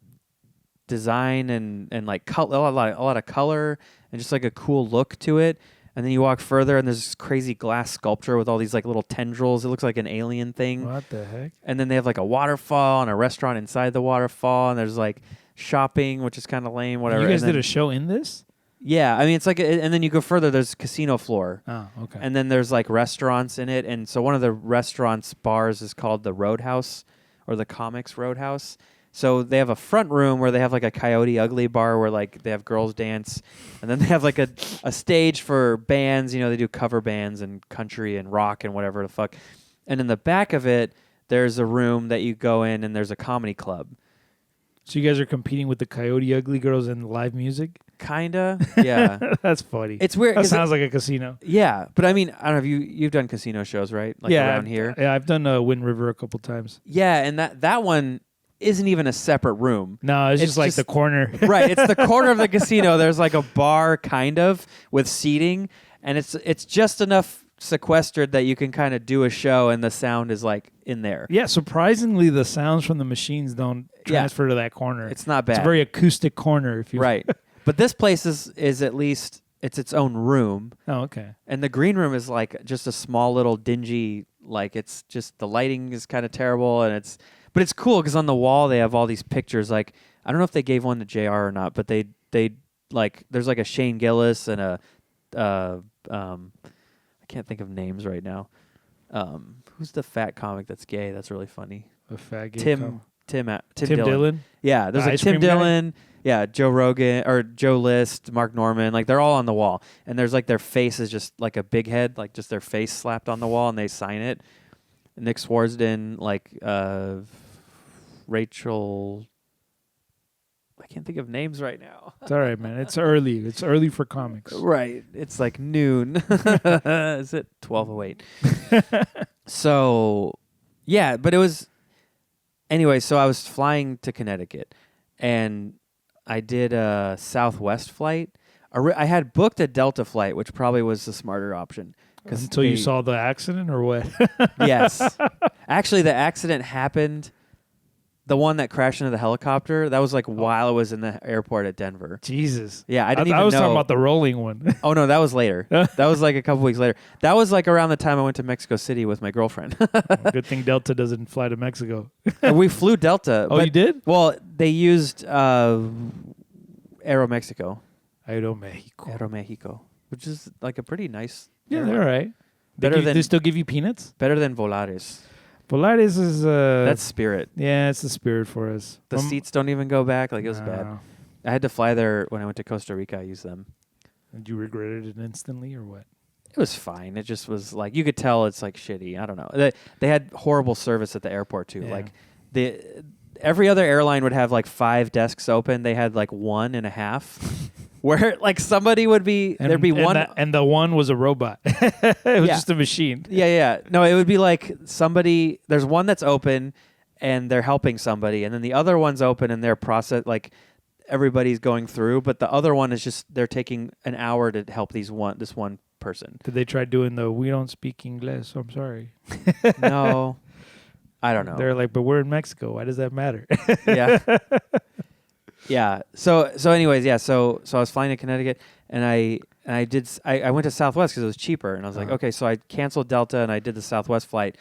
design and like a lot of color and just like a cool look to it. And then you walk further and there's this crazy glass sculpture with all these like little tendrils. It looks like an alien thing. What the heck? And then they have like a waterfall and a restaurant inside the waterfall, and there's like shopping, which is kind of lame, whatever. You guys did a show in this? Yeah, I mean it's like and then you go further, there's casino floor. Oh, okay. And then there's like restaurants in it, and so one of the restaurants bars is called the Roadhouse, or the Comics Roadhouse. So they have a front room where they have like a Coyote Ugly bar where like they have girls dance, and then they have like a stage for bands. They do cover bands and country and rock and whatever the fuck. And in the back of it, there's a room that you go in, and there's a comedy club. So you guys are competing with the Coyote Ugly girls in live music? Kinda, yeah. That's funny. It's weird. That sounds like a casino. Yeah, but I mean, I don't know if you've done casino shows, right? Like around here. Yeah, I've done Wind River a couple times. Yeah, and that one isn't even a separate room. No, it's just like the corner. Right, it's the corner of the casino. There's like a bar kind of with seating, and it's just enough sequestered that you can kind of do a show and the sound is like in there. Yeah, surprisingly the sounds from the machines don't transfer to that corner. It's not bad. It's a very acoustic corner if you Right. But this place is at least it's its own room. Oh, okay. And the green room is like just a small little dingy, like it's just the lighting is kind of terrible, but it's cool because on the wall they have all these pictures. Like I don't know if they gave one to JR or not, but they like there's like a Shane Gillis and I can't think of names right now. Who's the fat comic that's gay? That's really funny. A fat gay Tim Tim Dillon. Yeah, there's like Tim Dillon. Yeah, Joe Rogan or Joe List, Mark Norman. Like they're all on the wall, and there's like their face is just like a big head, like just their face slapped on the wall, and they sign it. Nick Swarsden, like Rachel. I can't think of names right now. It's all right, man. It's early. It's early for comics. Right. It's like noon. Is it 12:08? So, yeah, but it was anyway. So I was flying to Connecticut, and I did a Southwest flight. I had booked a Delta flight, which probably was the smarter option. Until you saw the accident, or what? Yes. Actually, the accident happened. The one that crashed into the helicopter, that was like while I was in the airport at Denver. Jesus. Yeah, I didn't even know. I was talking about the rolling one. Oh, no, that was later. That was like a couple weeks later. That was like around the time I went to Mexico City with my girlfriend. Good thing Delta doesn't fly to Mexico. We flew Delta. Oh, you did? Well, they used Aeromexico. Aeromexico, which is like a pretty nice. Yeah, they're all right. They still give you peanuts? Better than Volaris. Polaris is that's Spirit. Yeah, it's the Spirit for us. The seats don't even go back. Like it was bad. I had to fly there when I went to Costa Rica. I used them. And you regretted it instantly, or what? It was fine. It just was like you could tell it's like shitty. I don't know. They had horrible service at the airport too. Yeah. Like every other airline would have like 5 desks open. They had like 1.5. where like somebody would be there'd be one and the one was a robot. It was just a machine. Yeah. No, it would be like somebody. There's one that's open, and they're helping somebody, and then the other one's open, and they're like everybody's going through, but the other one is just they're taking an hour to help this one person. Did they try doing the "we don't speak English, so I'm sorry"? No, I don't know. They're like, but we're in Mexico. Why does that matter? Yeah. Yeah. So anyways, yeah. So I was flying to Connecticut, and I went to Southwest because it was cheaper, and I was like, okay. So I canceled Delta, and I did the Southwest flight,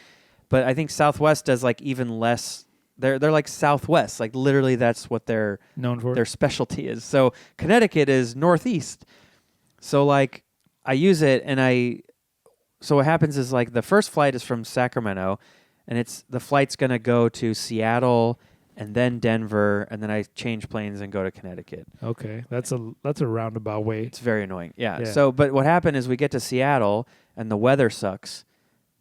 but I think Southwest does like even less. They're like Southwest, like literally that's what they're known for. Their specialty is. So Connecticut is Northeast. So like I use it, and so what happens is like the first flight is from Sacramento, and the flight's gonna go to Seattle and then Denver, and then I change planes and go to Connecticut. Okay, that's a roundabout way. It's very annoying. Yeah. So, but what happened is we get to Seattle and the weather sucks.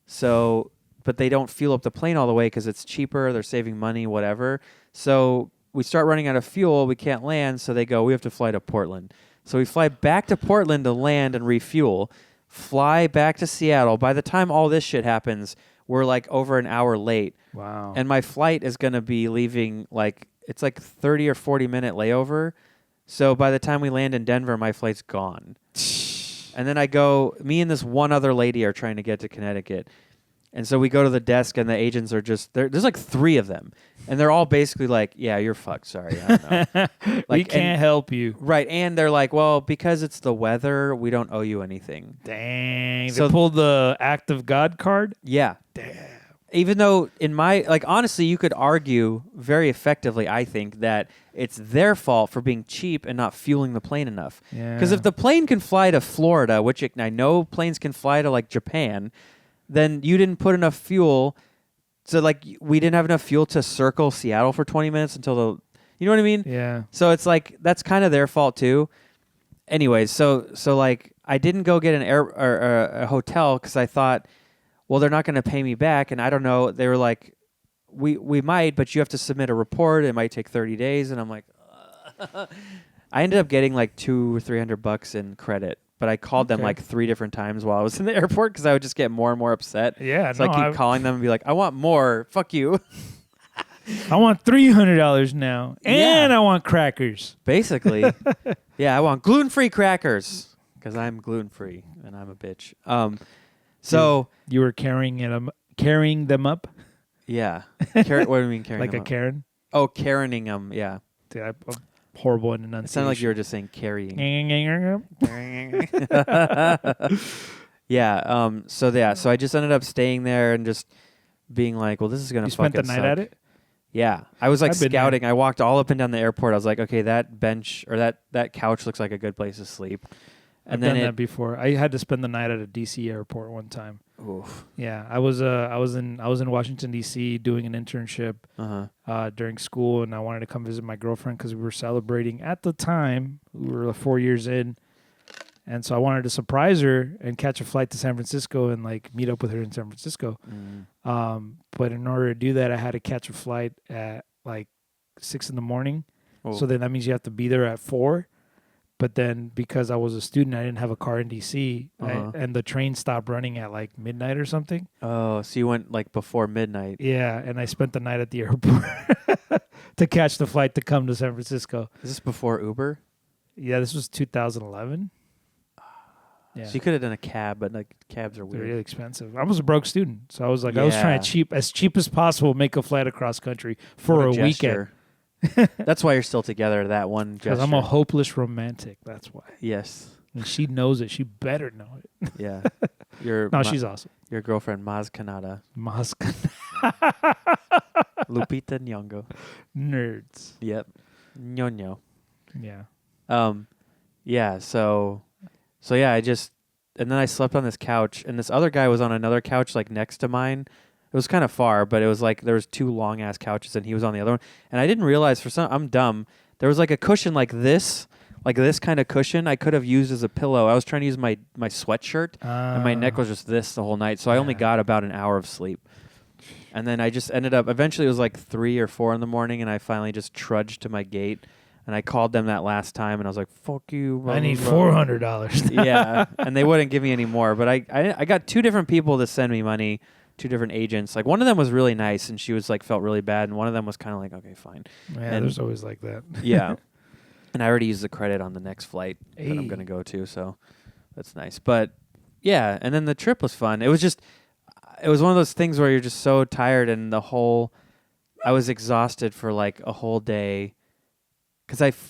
So, but they don't fuel up the plane all the way because it's cheaper. They're saving money, whatever. So we start running out of fuel. We can't land. So they go, we have to fly to Portland. So we fly back to Portland to land and refuel. Fly back to Seattle. By the time all this shit happens, we're like over an hour late. Wow. And my flight is going to be leaving it's like 30 or 40 minute layover. So by the time we land in Denver, my flight's gone. And then me and this one other lady are trying to get to Connecticut. And so we go to the desk, and the agents are there's like 3 of them. And they're all basically like, yeah, you're fucked. Sorry. I don't know. We can't help you. Right. And they're like, well, because it's the weather, we don't owe you anything. Dang. So they pulled the act of God card? Yeah. Damn. Even though honestly, you could argue very effectively, I think, that it's their fault for being cheap and not fueling the plane enough. Yeah. Because if the plane can fly to Florida, which I know planes can fly to like Japan, then you didn't put enough fuel. So like we didn't have enough fuel to circle Seattle for 20 minutes until you know what I mean? Yeah. So it's like that's kind of their fault too. Anyways, so like I didn't go get a hotel because I thought, well, they're not going to pay me back, and I don't know. They were like, we might, but you have to submit a report. It might take 30 days, and I'm like, I ended up getting like $200 or $300 in credit. But I called them like 3 different times while I was in the airport because I would just get more and more upset. Yeah, so I keep calling them and be like, I want more. Fuck you. I want $300 now, and I want crackers. Basically, yeah, I want gluten-free crackers because I'm gluten-free and I'm a bitch. So you were carrying them up. Yeah. What do you mean carrying like them a up? Karen? Oh, Karening them. Yeah. Dude, I'm horrible in enunciation. It sounded like you were just saying carrying. Yeah. So I just ended up staying there and just being like, well, this is gonna. You spent the night at it. Yeah, I was like I've been scouting. there. I walked all up and down the airport. I was like, okay, that bench or that couch looks like a good place to sleep. I've done that before. I had to spend the night at a DC airport one time. Oof. Yeah, I was in Washington DC doing an internship during school, and I wanted to come visit my girlfriend because we were celebrating at the time. We were 4 years in, and so I wanted to surprise her and catch a flight to San Francisco and like meet up with her in San Francisco. But in order to do that, I had to catch a flight at like 6 a.m. So then that means you have to be there at 4. But then because I was a student, I didn't have a car in DC, and the train stopped running at like midnight or something. Oh, so you went like before midnight. Yeah, and I spent the night at the airport to catch the flight to come to San Francisco. Is this before Uber? Yeah, this was 2011. Yeah. So you could have done a cab, but like cabs are They're weird. really expensive. I was a broke student, so I was like, I was trying to as cheap as possible, make a flight across country for a weekend. That's why you're still together. That one gesture. Because I'm a hopeless romantic. That's why. Yes. And she knows it. She better know it. Yeah. She's awesome. Your girlfriend, Maz Kanata. Lupita Nyong'o. Nerds. Yep. Ñoño. Yeah. Yeah. So yeah, and then I slept on this couch, and this other guy was on another couch like next to mine. It was kind of far, but it was like there was 2 long ass couches, and he was on the other one. And I didn't realize I'm dumb. There was like a cushion like this kind of cushion I could have used as a pillow. I was trying to use my sweatshirt, and my neck was just this the whole night. So I only got about an hour of sleep. And then I just ended up, eventually it was like 3 or 4 in the morning, and I finally just trudged to my gate. And I called them that last time, and I was like, "Fuck you." Blah, I need blah, blah. $400. Yeah, and they wouldn't give me any more. But I got 2 different people to send me money, 2 different agents. Like one of them was really nice, and she was like felt really bad, and one of them was kind of like, okay, fine. Yeah, And there's always like that. yeah, and I already used the credit on the next flight that I'm Hey. gonna go to, so that's nice. But yeah, and then the trip was fun. It was one of those things where you're just so tired, and I was exhausted for like a whole day, because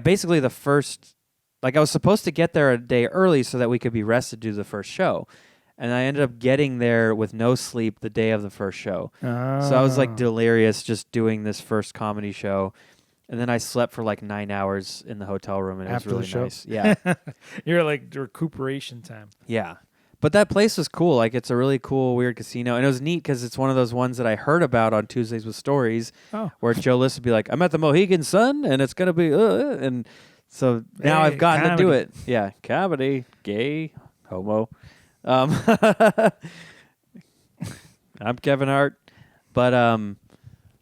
basically the first, like I was supposed to get there a day early so that we could be rested to do the first show. And I ended up getting there with no sleep the day of the first show. So I was like delirious just doing this first comedy show. And then I slept for like 9 hours in the hotel room, and After it the was show? really nice. Yeah. You're like recuperation time. Yeah. But that place was cool. Like, it's a really cool, weird casino. And it was neat because it's one of those ones that I heard about on Tuesdays with Stories, where Joe List would be like, I'm at the Mohegan Sun, and it's going to be, and so now I've gotten to do it. Yeah. Comedy, gay, homo. I'm Kevin Hart. But,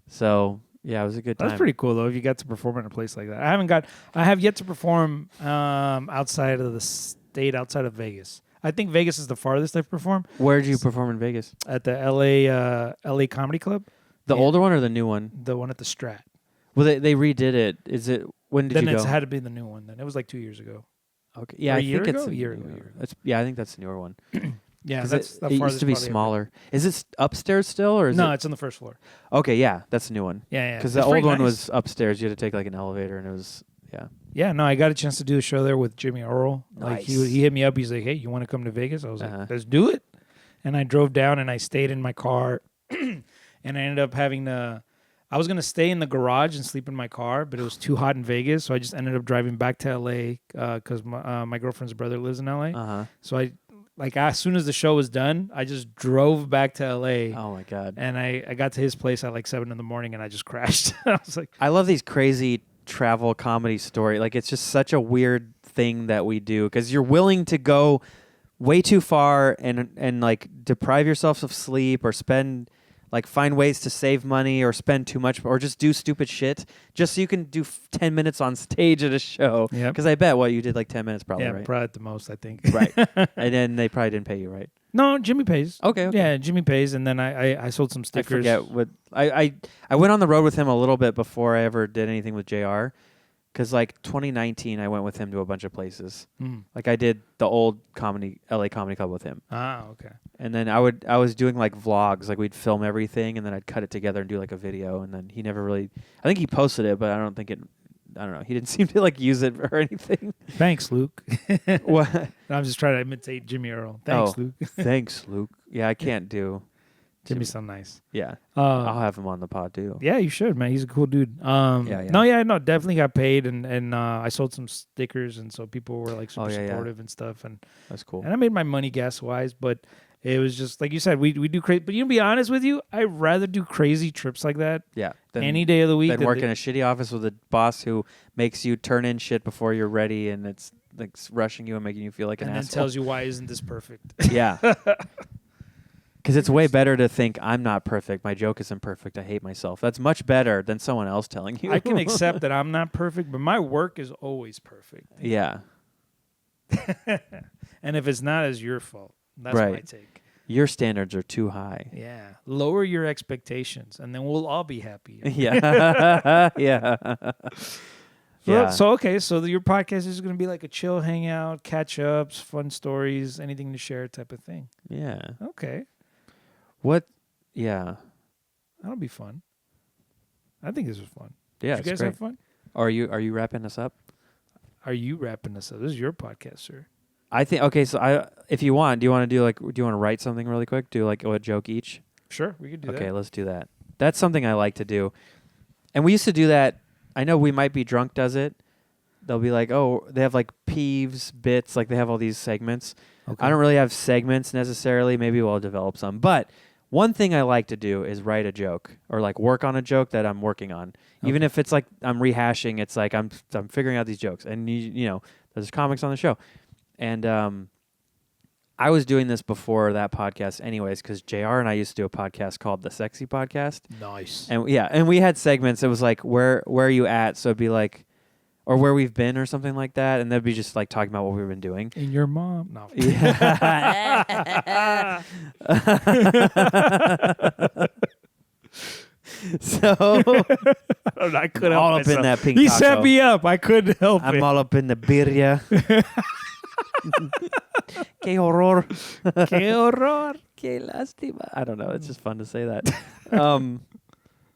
so, yeah, it was a good time. That's pretty cool, though, if you got to perform in a place like that. I have yet to perform outside of the state, outside of Vegas. I think Vegas is the farthest I've performed. Where did you perform in Vegas? At the LA Comedy Club. The older one or the new one? The one at the Strat. Well, they redid it. When did you go? Then it had to be the new one. Then it was like 2 years ago. Okay, yeah, Or I a year think ago? it's A year ago. I think that's the newer one. Yeah, 'Cause that's the it used farthest to be probably ever. smaller. Is it upstairs still, or is No, it? it's on the first floor. Okay, yeah, that's the new one. Yeah. Because the old one was upstairs. You had to take like an elevator, and it was Yeah, no, I got a chance to do a show there with Jimmy Earl. Like Nice. he hit me up. He's like, "Hey, you want to come to Vegas?" I was Uh-huh. like, "Let's do it." And I drove down and I stayed in my car, and I ended up having to. I was gonna stay in the garage and sleep in my car, but it was too hot in Vegas, so I just ended up driving back to LA because my girlfriend's brother lives in LA. So as soon as the show was done, I just drove back to LA. Oh my god! And I got to his place at like 7 a.m. and I just crashed. I was like, I love these crazy travel comedy story. Like, it's just such a weird thing that we do, because you're willing to go way too far and like deprive yourself of sleep, or find ways to save money, or spend too much, or just do stupid shit just so you can do 10 minutes on stage at a show. Yep. Because I bet you did like 10 minutes probably, yeah, right? probably at the most, I think. Right. And then they probably didn't pay you, right? No, Jimmy pays. Okay. Yeah, Jimmy pays, and then I sold some I stickers. forget what I went on the road with him a little bit before I ever did anything with JR, because like 2019 I went with him to a bunch of places. Like I did the old LA Comedy Club with him, Okay. and then I was doing like vlogs, like we'd film everything and then I'd cut it together and do like a video, and then he never really, I think he posted it, but I don't know, he didn't seem to like use it or anything. Thanks, Luke. What? I'm just trying to imitate Jimmy Earl. Thanks, Luke. Thanks, Luke. Yeah, I can't do. Jimmy's so nice. Yeah, I'll have him on the pod too. Yeah, you should, man. He's a cool dude. Yeah. No, definitely got paid, and I sold some stickers, and so people were like super supportive and stuff, and that's cool. And I made my money gas wise, but it was just like you said, we do crazy. But you know, to be honest with you, I'd rather do crazy trips like that. Yeah, any day of the week. Than work in a shitty office with a boss who makes you turn in shit before you're ready, and it's like rushing you and making you feel like an asshole. And then tells you why isn't this perfect? Yeah. Because it's way better to think I'm not perfect. My joke isn't perfect. I hate myself. That's much better than someone else telling you. I can accept that I'm not perfect, but my work is always perfect. Yeah. And if it's not, it's your fault. That's my take. Your standards are too high. Yeah. Lower your expectations, and then we'll all be happy. Yeah. Yeah. Yeah. So your podcast is going to be like a chill hangout, catch ups, fun stories, anything to share type of thing. Yeah. Okay. What? Yeah. That'll be fun. I think this was fun. Yeah. Did you guys have fun? Are you wrapping us up? Are you wrapping us up? This is your podcast, sir. I think okay. So if you want, do you want to write something really quick? Do like a joke each? Sure, we could do that. Okay, let's do that. That's something I like to do, and we used to do that. I know We Might Be Drunk does it. They'll be like, oh, they have like peeves, bits, like they have all these segments. Okay. I don't really have segments necessarily. Maybe we'll develop some. But one thing I like to do is write a joke or like work on a joke that I'm working on. Okay. Even if it's like I'm rehashing, it's like I'm figuring out these jokes. And you know, there's comics on the show. And I was doing this before that podcast anyways, because JR and I used to do a podcast called The Sexy Podcast. Nice. And and we had segments. It was like, where are you at? So it'd be like, or where we've been or something like that. And they'd be just like talking about what we've been doing. And your mom? No. Yeah. So I couldn't all help up in myself. that pink He taco. set me up. I couldn't help I'm it. all up in the birria. Que horror. Que horror. Que lástima. I don't know. It's just fun to say that.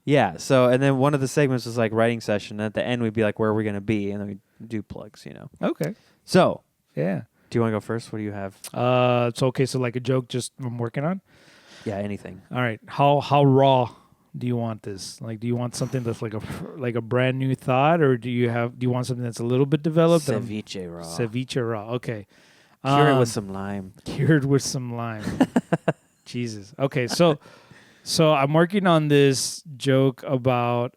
Yeah. So, and then one of the segments was like writing session. And at the end, we'd be like, where are we going to be? And then we do plugs, Okay. So, Yeah. do you want to go first? What do you have? So okay. So like a joke just I'm working on. Yeah, anything. All right. How raw do you want this? Like, do you want something that's like a brand new thought, or do you want something that's a little bit developed? Ceviche raw. Ceviche raw. Okay. Cure it with some lime. Cured with some lime. Jesus. Okay. So I'm working on this joke about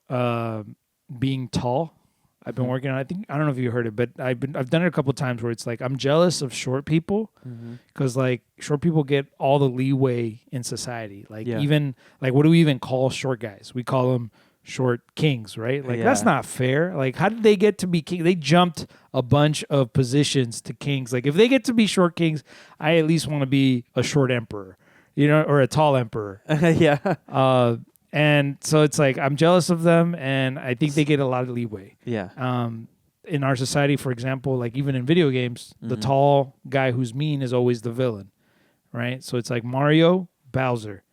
being tall. I've been working on. I don't know if you heard it, but I've done it a couple of times where it's like I'm jealous of short people because like short people get all the leeway in society. Like even like what do we even call short guys? We call them short kings, right? Like that's not fair. Like how did they get to be king? They jumped a bunch of positions to kings. Like if they get to be short kings, I at least want to be a short emperor, or a tall emperor. Yeah. And so it's like I'm jealous of them, and I think they get a lot of leeway. Yeah. In our society, for example, like even in video games, the tall guy who's mean is always the villain, right? So it's like Mario, Bowser,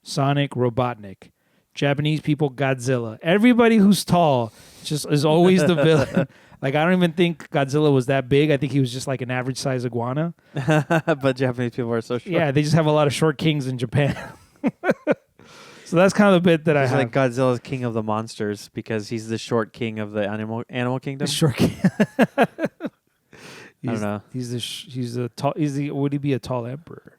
Sonic, Robotnik, Japanese people, Godzilla. Everybody who's tall just is always the villain. Like I don't even think Godzilla was that big. I think he was just like an average size iguana. But Japanese people are so short. Yeah, they just have a lot of short kings in Japan. So that's kind of the bit that I have. Like Godzilla's king of the monsters because he's the short king of the animal kingdom. Short king. I don't know. Would he be a tall emperor?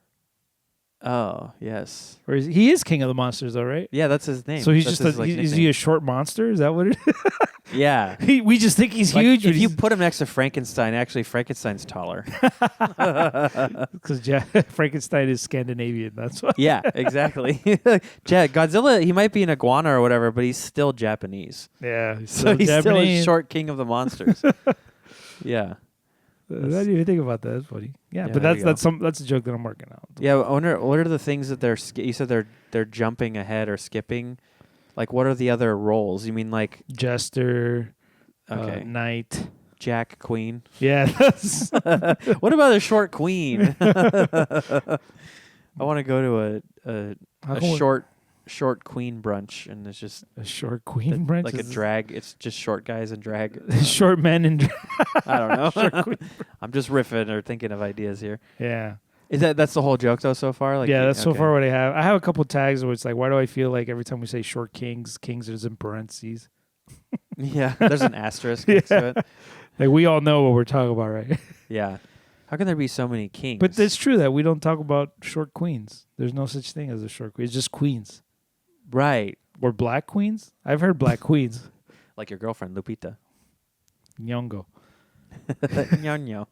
Oh, yes. Or he is king of the monsters though, right? Yeah, that's his name. So he's That's just his, is he a short monster? Is that what it is? Yeah. We just think he's Like, huge. if you put him next to Frankenstein, actually Frankenstein's taller. Because Frankenstein is Scandinavian, that's why. Yeah, exactly. Godzilla, he might be an iguana or whatever, but he's still Japanese. Yeah, he's So he's still a Japanese. short king of the monsters. Yeah. I didn't even think about that. That's funny. Yeah, Yeah, but there you that's a joke that I'm working on. Yeah, I wonder what are the things that you said they're jumping ahead or skipping? Like what are the other roles? You mean like Jester, okay, Knight, Jack, Queen? Yeah. That's What about a short queen? I want to go to a short queen brunch, and it's just a short queen branch, like a drag. It's just short guys and drag. Short men and I don't know. I'm just riffing or thinking of ideas here. yeah. Is that's the whole joke though so far? Like Yeah, that's so okay. far what I have. I have a couple tags where it's like, why do I feel like every time we say short kings is in parentheses? Yeah, there's an asterisk next to it. Like we all know what we're talking about, right? Yeah. How can there be so many kings? But it's true that we don't talk about short queens. There's no such thing as a short queen. It's just queens. Right. Or black queens? I've heard black queens. Like your girlfriend, Lupita. Nyong'o. Ño.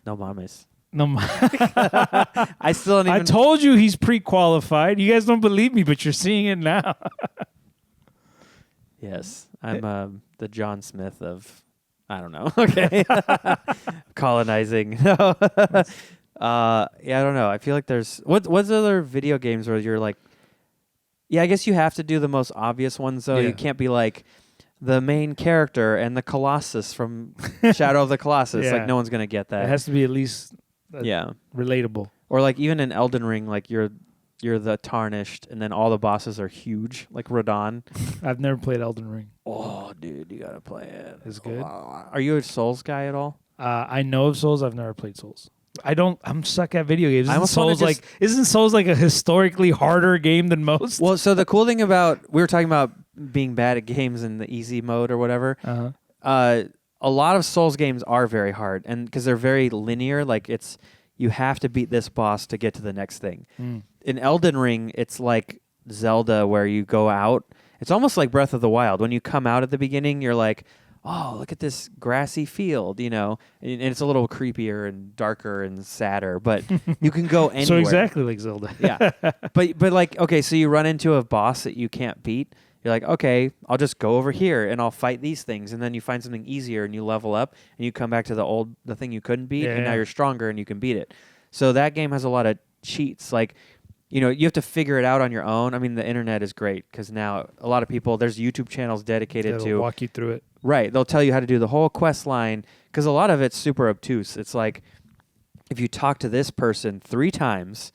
No mames. No, I still don't even... I told you he's pre-qualified. You guys don't believe me, but you're seeing it now. Yes. I'm the John Smith of... I don't know. Okay. Colonizing. No. Yeah, I don't know. I feel like there's... What's other video games where you're like... Yeah, I guess you have to do the most obvious ones, though. Yeah. You can't be like the main character and the Colossus from Shadow of the Colossus. Yeah. Like, no one's going to get that. It has to be at least relatable. Or like even in Elden Ring, like you're the Tarnished, and then all the bosses are huge, like Radon. I've never played Elden Ring. Oh, dude, you gotta play it. It's good. Are you a Souls guy at all? I know of Souls. I've never played Souls. I'm stuck at video games. I almost wanna Isn't Souls like a historically harder game than most? Well, so the cool thing about we were talking about being bad at games in the easy mode or whatever. Uh-huh. A lot of Souls games are very hard, and because they're very linear, like you have to beat this boss to get to the next thing. In Elden Ring, it's like Zelda, where you go out. It's almost like Breath of the Wild. When you come out at the beginning, you're like, oh, look at this grassy field, and it's a little creepier and darker and sadder, but you can go anywhere. So exactly like Zelda. Yeah. But like, okay, so you run into a boss that you can't beat. You're like, okay, I'll just go over here and I'll fight these things. And then you find something easier and you level up and you come back to the thing you couldn't beat, and now you're stronger and you can beat it. So that game has a lot of cheats. Like, you have to figure it out on your own. I mean, the internet is great because now a lot of people, there's YouTube channels dedicated to walk you through it. Right. They'll tell you how to do the whole quest line because a lot of it's super obtuse. It's like, if you talk to this person 3 times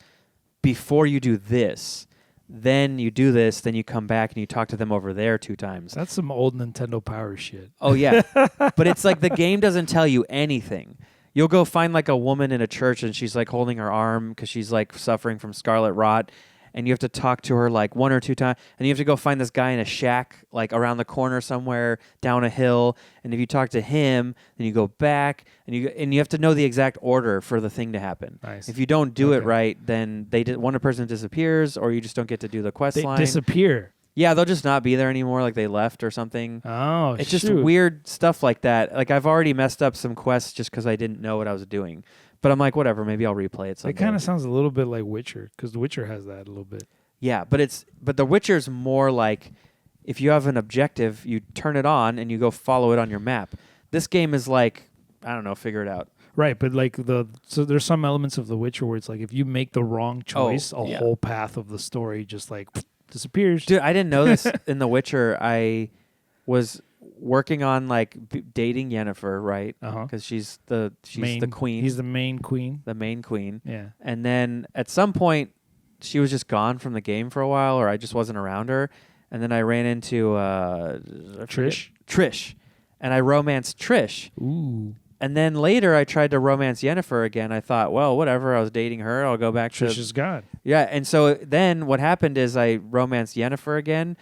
before you do this, then you do this, then you come back and you talk to them over there 2 times. That's some old Nintendo Power shit. Oh, yeah. But it's like the game doesn't tell you anything. You'll go find like a woman in a church and she's like holding her arm because she's like suffering from scarlet rot. And you have to talk to her like 1 or 2 times. And you have to go find this guy in a shack like around the corner somewhere down a hill. And if you talk to him, then you go back and you have to know the exact order for the thing to happen. Nice. If you don't do it right, then one person disappears or you just don't get to do the quest line. They disappear. Yeah, they'll just not be there anymore, like they left or something. Oh, it's just weird stuff like that. Like I've already messed up some quests just because I didn't know what I was doing. But I'm like, whatever, maybe I'll replay it someday. It kind of sounds a little bit like Witcher, because The Witcher has that a little bit. Yeah, but The Witcher's more like, if you have an objective, you turn it on and you go follow it on your map. This game is like, I don't know, figure it out. Right, but like so there's some elements of The Witcher where it's like if you make the wrong choice, whole path of the story just like disappears. Dude, I didn't know this in The Witcher. I was working on like dating Yennefer, right? Because she's the queen. He's the main queen. The main queen. Yeah. And then at some point, she was just gone from the game for a while, or I just wasn't around her. And then I ran into Trish, and I romanced Trish. Ooh. And then later, I tried to romance Yennefer again. I thought, well, whatever. I was dating her. I'll go back to Trish is gone. Yeah. And so then what happened is I romanced Yennefer again.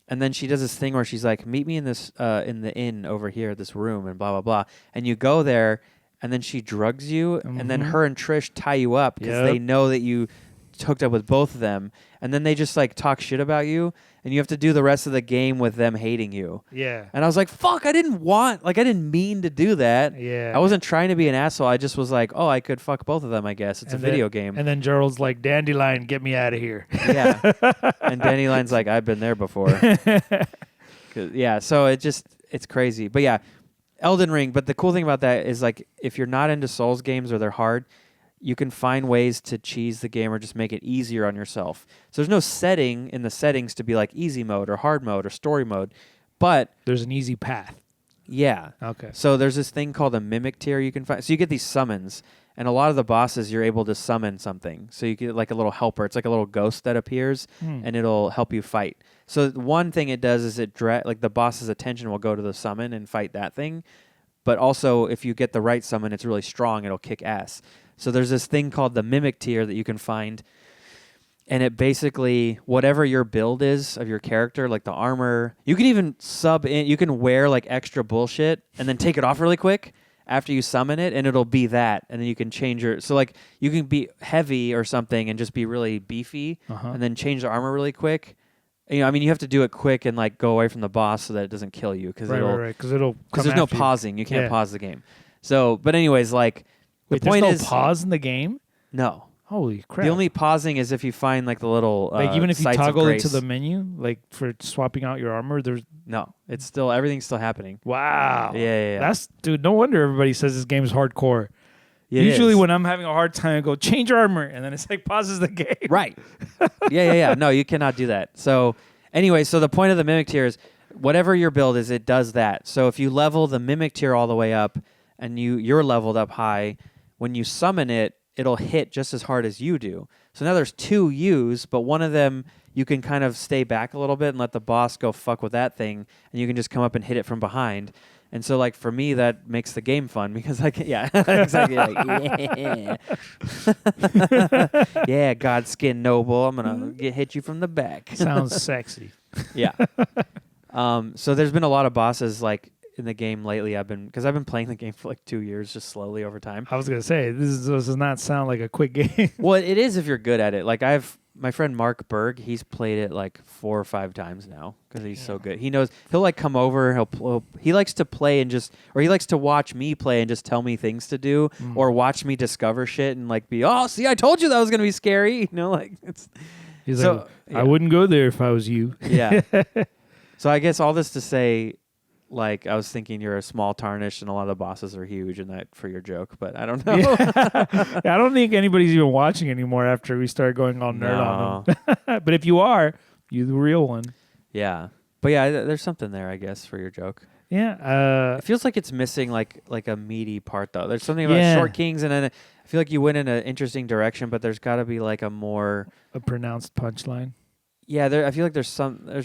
And then she does this thing where she's like, meet me in this in the inn over here, this room, and blah, blah, blah. And you go there, and then she drugs you, and then her and Trish tie you up because they know that you hooked up with both of them. And then they just like talk shit about you, and you have to do the rest of the game with them hating you. Yeah. And I was like, fuck, I didn't mean to do that. Yeah. I wasn't trying to be an asshole. I just was like, oh, I could fuck both of them, I guess. It's a video game. And then Gerald's like, Dandelion, get me out of here. Yeah. And Dandelion's like, I've been there before. Yeah, so it's crazy. But yeah, Elden Ring. But the cool thing about that is like, if you're not into Souls games or they're hard, you can find ways to cheese the game or just make it easier on yourself. So there's no setting in the settings to be like easy mode or hard mode or story mode, but there's an easy path. Yeah. Okay. So there's this thing called a mimic tier you can find. So you get these summons, and a lot of the bosses you're able to summon something. So you get like a little helper. It's like a little ghost that appears, and it'll help you fight. So one thing it does is like the boss's attention will go to the summon and fight that thing. But also, if you get the right summon, it's really strong. It'll kick ass. So there's this thing called the mimic tier that you can find, and it basically, whatever your build is of your character, like the armor, you can even sub in, you can wear like extra bullshit and then take it off really quick after you summon it, and it'll be that, and then you can change so like you can be heavy or something and just be really beefy, and then change the armor really quick. I mean, you have to do it quick and like go away from the boss so that it doesn't kill you, because there's no pausing. You can't pause the game. So, but anyways, like, the point there's is, no pause in the game? No. Holy crap. The only pausing is if you find like the little like even if you sites of toggle grace. into the menu, like for swapping out your armor, there's No. It's still, everything's still happening. Wow. Yeah. That's, dude, no wonder everybody says this game's hardcore. It Usually is. when I'm having a hard time, I go, change armor, and then it's like pauses the game. Right. Yeah. No, you cannot do that. So anyway, so the point of the mimic tier is whatever your build is, it does that. So if you level the mimic tier all the way up and you're leveled up high, when you summon it, it'll hit just as hard as you do. So now there's 2 U's, but one of them you can kind of stay back a little bit and let the boss go fuck with that thing, and you can just come up and hit it from behind. And so, like, for me, that makes the game fun because I can, exactly, like, yeah, Godskin Noble, I'm going to hit you from the back. Sounds sexy. Yeah. So there's been a lot of bosses, like, in the game lately. Because I've been playing the game for like 2 years, just slowly over time. I was going to say, this does not sound like a quick game. Well, it is if you're good at it. Like, I've my friend Mark Berg, he's played it like 4 or 5 times now because he's so good. He knows he'll like come over. He likes to play and he likes to watch me play and just tell me things to do, or watch me discover shit and like be, oh, see, I told you that was gonna be scary. You know, like it's. He's like, I wouldn't go there if I was you. Yeah. So I guess all this to say, like, I was thinking you're a small tarnish and a lot of the bosses are huge, and that for your joke, but I don't know. I don't think anybody's even watching anymore after we start going all nerd on them. But if you are, you're the real one. Yeah. But yeah, there's something there, I guess, for your joke. Yeah. It feels like it's missing like a meaty part, though. There's something about Short Kings, and then I feel like you went in an interesting direction, but there's got to be like a pronounced punchline. Yeah, I feel like there's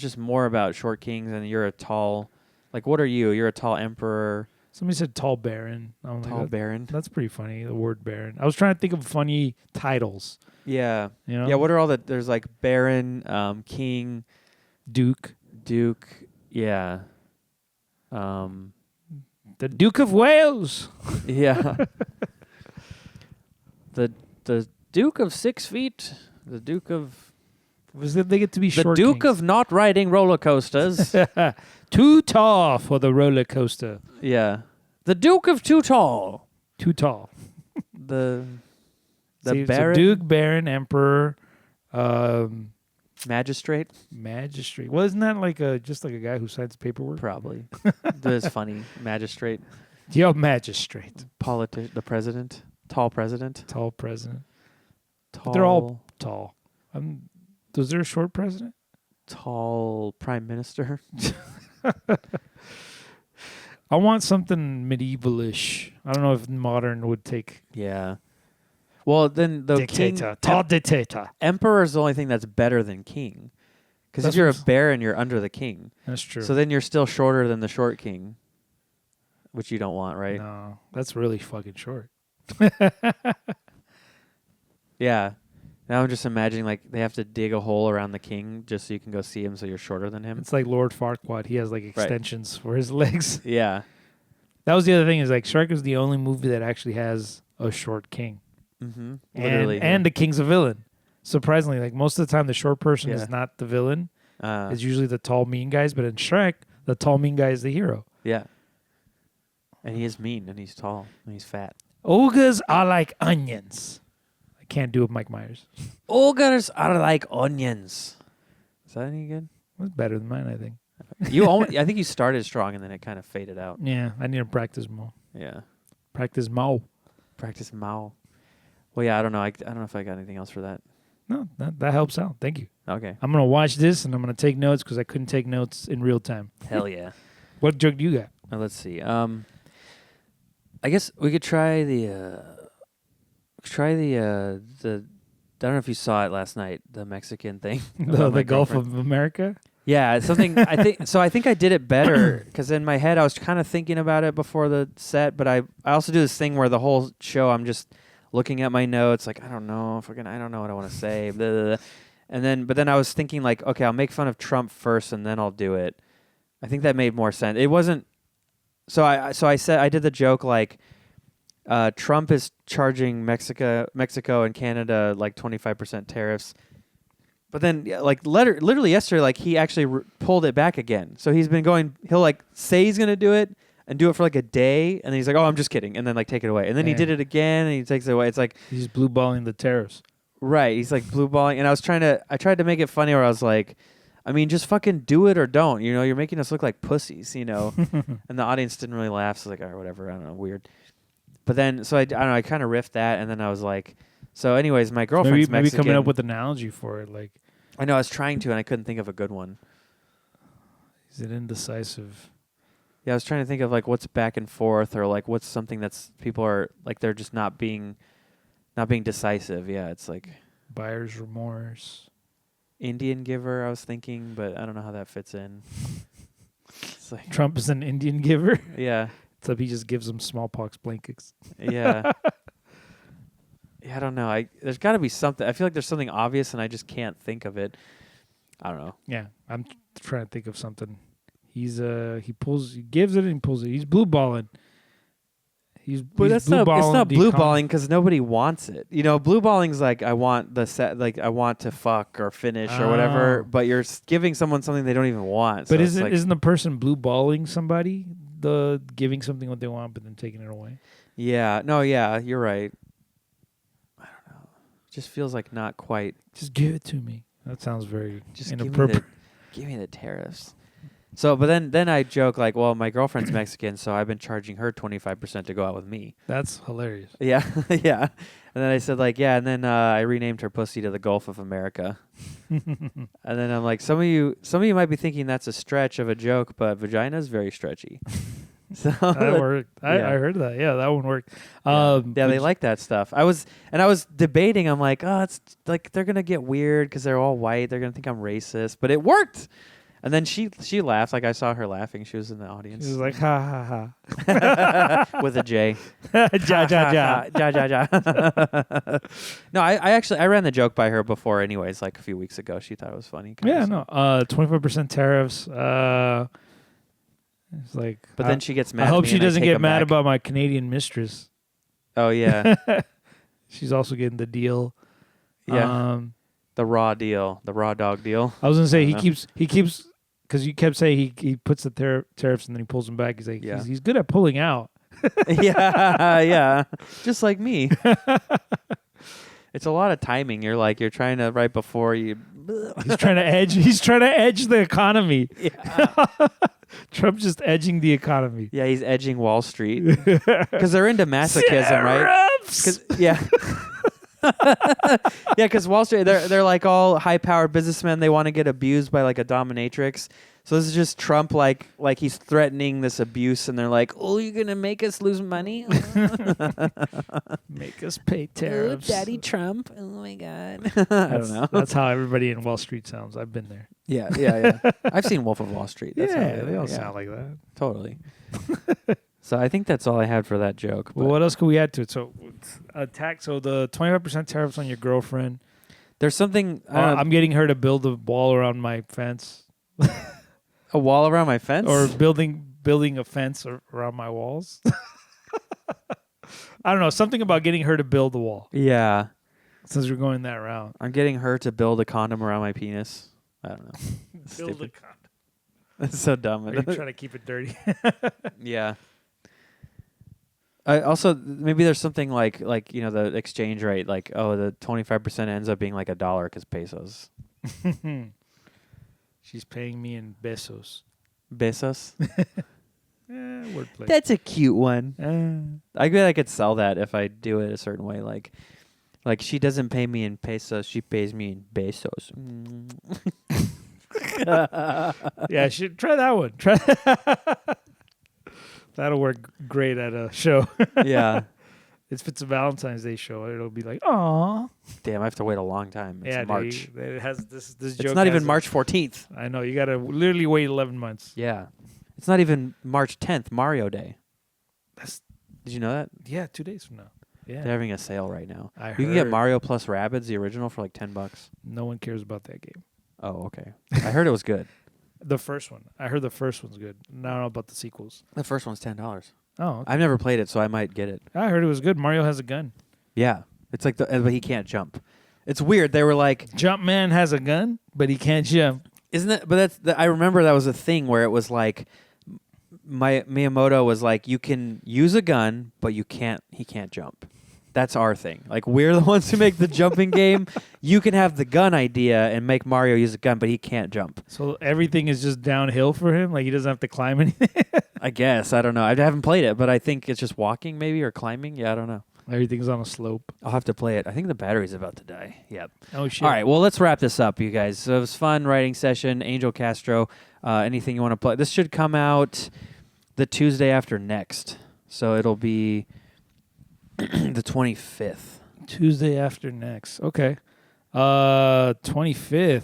just more about Short Kings, and you're a tall. Like, what are you? You're a tall emperor. Somebody said tall baron. Tall baron. That's pretty funny, the word baron. I was trying to think of funny titles. Yeah. You know? Yeah, what are all there's like baron, king. Duke. Yeah. The Duke of Wales. Yeah. the Duke of 6 feet. The Duke of... They get to be short The Duke kings. of not riding roller coasters. Too tall for the roller coaster. Yeah. The Duke of Too Tall. Too tall. The See, Baron. So Duke, Baron, Emperor, Magistrate. Well, isn't that just like a guy who signs paperwork? Probably. That's funny. Magistrate. Yo, magistrate. The president. Tall president. Tall president. Tall. They're all tall. Was there a short president? Tall prime minister. I want something medievalish. I don't know if modern would take. Yeah. Well, then the dictator. Tall dictator. Emperor is the only thing that's better than king. Because if you're a baron, you're under the king. That's true. So then you're still shorter than the short king, which you don't want, right? No, that's really fucking short. Yeah. Now I'm just imagining like they have to dig a hole around the king just so you can go see him, so you're shorter than him. It's like Lord Farquaad. He has like extensions for his legs. Yeah. That was the other thing, is like Shrek is the only movie that actually has a short king. Mm-hmm. Literally. And the king's a villain. Surprisingly, like most of the time the short person is not the villain. It's usually the tall mean guys, but in Shrek, the tall mean guy is the hero. Yeah. And he is mean, and he's tall, and he's fat. Ogres are like onions. I can't do it, Mike Myers. Ogres are like onions. Is that any good? That's better than mine, I think. I think you started strong, and then it kind of faded out. Yeah, I need to practice more. Yeah. Practice more. Practice Mao. Well, yeah, I don't know. I don't know if I got anything else for that. No, that helps out. Thank you. Okay. I'm going to watch this, and I'm going to take notes because I couldn't take notes in real time. Hell yeah. What joke do you got? Let's see. I guess we could try the I don't know if you saw it last night, the Mexican thing. the Gulf of America? Yeah, it's something I think. So I think I did it better because in my head I was kind of thinking about it before the set, but I also do this thing where the whole show I'm just looking at my notes, like I don't know what I want to say, blah, blah, blah. But then I was thinking like, okay, I'll make fun of Trump first and then I'll do it. I think that made more sense. It wasn't. So I said I did the joke like. Trump is charging Mexico and Canada like 25% tariffs, but then like literally yesterday, like he actually pulled it back again. So he's been going. He'll like say he's gonna do it and do it for like a day, and then he's like, "Oh, I'm just kidding," and then like take it away, and then he did it again, and he takes it away. It's like he's blue balling the tariffs. Right. He's like blue balling, and I tried to make it funny where I was like, I mean, just fucking do it or don't. You know, you're making us look like pussies. You know, and the audience didn't really laugh. So like, all right, whatever. I don't know, weird. But then, so I don't know, I kind of riffed that, and then I was like, so anyways, my girlfriend's maybe Mexican. coming up with an analogy for it, like. I know, I was trying to, and I couldn't think of a good one. Is it indecisive? Yeah, I was trying to think of, like, what's back and forth, or, like, what's something that's, people are, like, they're just not being decisive. Yeah, it's like. Buyer's remorse. Indian giver, I was thinking, but I don't know how that fits in. It's like, Trump is an Indian giver? Yeah. Except he just gives them smallpox blankets. Yeah. Yeah, I don't know. There's got to be something. I feel like there's something obvious, and I just can't think of it. I don't know. Yeah, I'm trying to think of something. He gives it and he pulls it. He's blue balling. But that's not. It's not blue balling because nobody wants it. You know, blue balling's like I want the set. Like I want to fuck or finish or whatever. But you're giving someone something they don't even want. But isn't the person blue balling somebody the giving something what they want but then taking it away? Yeah. No. Yeah. You're right. I don't know. It just feels like not quite. Just give it to me. That sounds very just inappropriate. Give me the tariffs. So, but then I joke like, well, my girlfriend's Mexican, so I've been charging her 25% to go out with me. That's hilarious. Yeah, yeah. And then I said like, yeah, and then I renamed her pussy to the Gulf of America. And then I'm like, some of you might be thinking that's a stretch of a joke, but vagina's very stretchy. So that worked. I heard that. Yeah, that one worked. Yeah, they like that stuff. I was debating. I'm like, oh, it's like they're gonna get weird because they're all white. They're gonna think I'm racist, but it worked. And then she laughed. Like I saw her laughing. She was in the audience. She was like, ha ha ha, with a J. Ja ja ja Ja ja ja. No, I ran the joke by her before, anyways. Like a few weeks ago, she thought it was funny. Yeah, no. 25% tariffs. It's like, but then she gets mad. I hope at me she and I doesn't take get 'em mad back. about my Canadian mistress. Oh yeah, She's also getting the deal. yeah. The raw deal, the raw dog deal. I was gonna say he keeps because you kept saying he puts the tariffs and then he pulls them back. He's like he's good at pulling out. Yeah, yeah. Just like me. It's a lot of timing. You're trying to right before you. He's trying to edge. He's trying to edge the economy. Yeah. Trump's just edging the economy. Yeah, he's edging Wall Street because they're into masochism, right? Yeah. Yeah, because Wall Street, they're like all high-powered businessmen. They want to get abused by like a dominatrix. So this is just Trump, like he's threatening this abuse, and they're like, "Oh, you're gonna make us lose money? Make us pay tariffs, Daddy Trump. Oh my God. I don't know. That's how everybody in Wall Street sounds. I've been there. Yeah, yeah, yeah. I've seen Wolf of Wall Street. That's how They all sound like that. Totally. So I think that's all I had for that joke. Well, what else could we add to it? So, attack. So the 25% tariffs on your girlfriend. There's something. I'm getting her to build a wall around my fence. A wall around my fence, or building a fence around my walls. I don't know. Something about getting her to build the wall. Yeah. Since we're going that route, I'm getting her to build a condom around my penis. I don't know. build a condom. That's so dumb. Are you trying to keep it dirty? Yeah. I also maybe there's something like the exchange rate, like the 25% ends up being like $1 because pesos. She's paying me in pesos. Pesos. Wordplay. That's a cute one. I bet I could sell that if I do it a certain way. Like she doesn't pay me in pesos, she pays me in pesos. Yeah, should try that one. Try. That'll work great at a show. Yeah. If it's a Valentine's Day show, it'll be like, "Aw." Damn, I have to wait a long time. It's March. It has this joke. It's not even March 14th. I know, you gotta literally wait 11 months. Yeah. It's not even March 10th, Mario Day. Did you know that? Yeah, 2 days from now. Yeah, They're having a sale right now. You can heard. get Mario plus Rabbids, the original, for like $10. No one cares about that game. Oh, okay. I heard it was good. The first one. I heard the first one's good. I don't know about the sequels. The first one's $10. Oh, okay. I've never played it, so I might get it. I heard it was good. Mario has a gun. Yeah. It's like but he can't jump. It's weird. They were like, Jumpman has a gun, but he can't jump. isn't it? But I remember that was a thing where it was like, Miyamoto was like, you can use a gun, but he can't jump. That's our thing. Like, we're the ones who make the jumping game. You can have the gun idea and make Mario use a gun, but he can't jump. So everything is just downhill for him? Like, he doesn't have to climb anything? I guess. I don't know. I haven't played it, but I think it's just walking maybe or climbing. Yeah, I don't know. Everything's on a slope. I'll have to play it. I think the battery's about to die. Yep. Oh, shit. All right. Well, let's wrap this up, you guys. So it was fun writing session. Angel Castro. Anything you want to play? This should come out the Tuesday after next. So it'll be the 25th. Tuesday after next. Okay. 25th.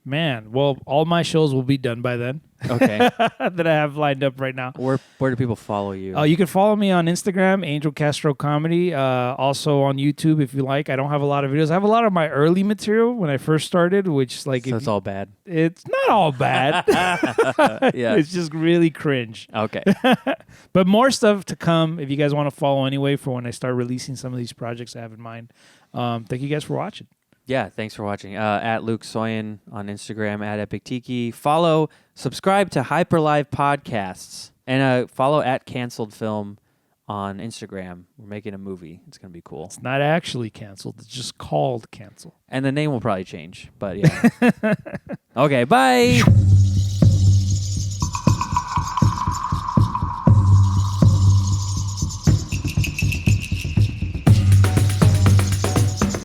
Man, well, all my shows will be done by then. Okay. That I have lined up right now. Where do people follow you? You can follow me on Instagram, Angel Castro Comedy. Also on YouTube if you like. I don't have a lot of videos. I have a lot of my early material when I first started, which like so it's all bad. it's not all bad. Yeah. It's just really cringe. Okay. But more stuff to come if you guys want to follow anyway for when I start releasing some of these projects I have in mind. Thank you guys for watching. Yeah, thanks for watching. At Luke Soyen on Instagram, at Epic Tiki. Follow, subscribe to Hyperlive Podcasts, and follow at Canceled Film on Instagram. We're making a movie. It's going to be cool. It's not actually canceled. It's just called cancel. And the name will probably change, but yeah. Okay, bye.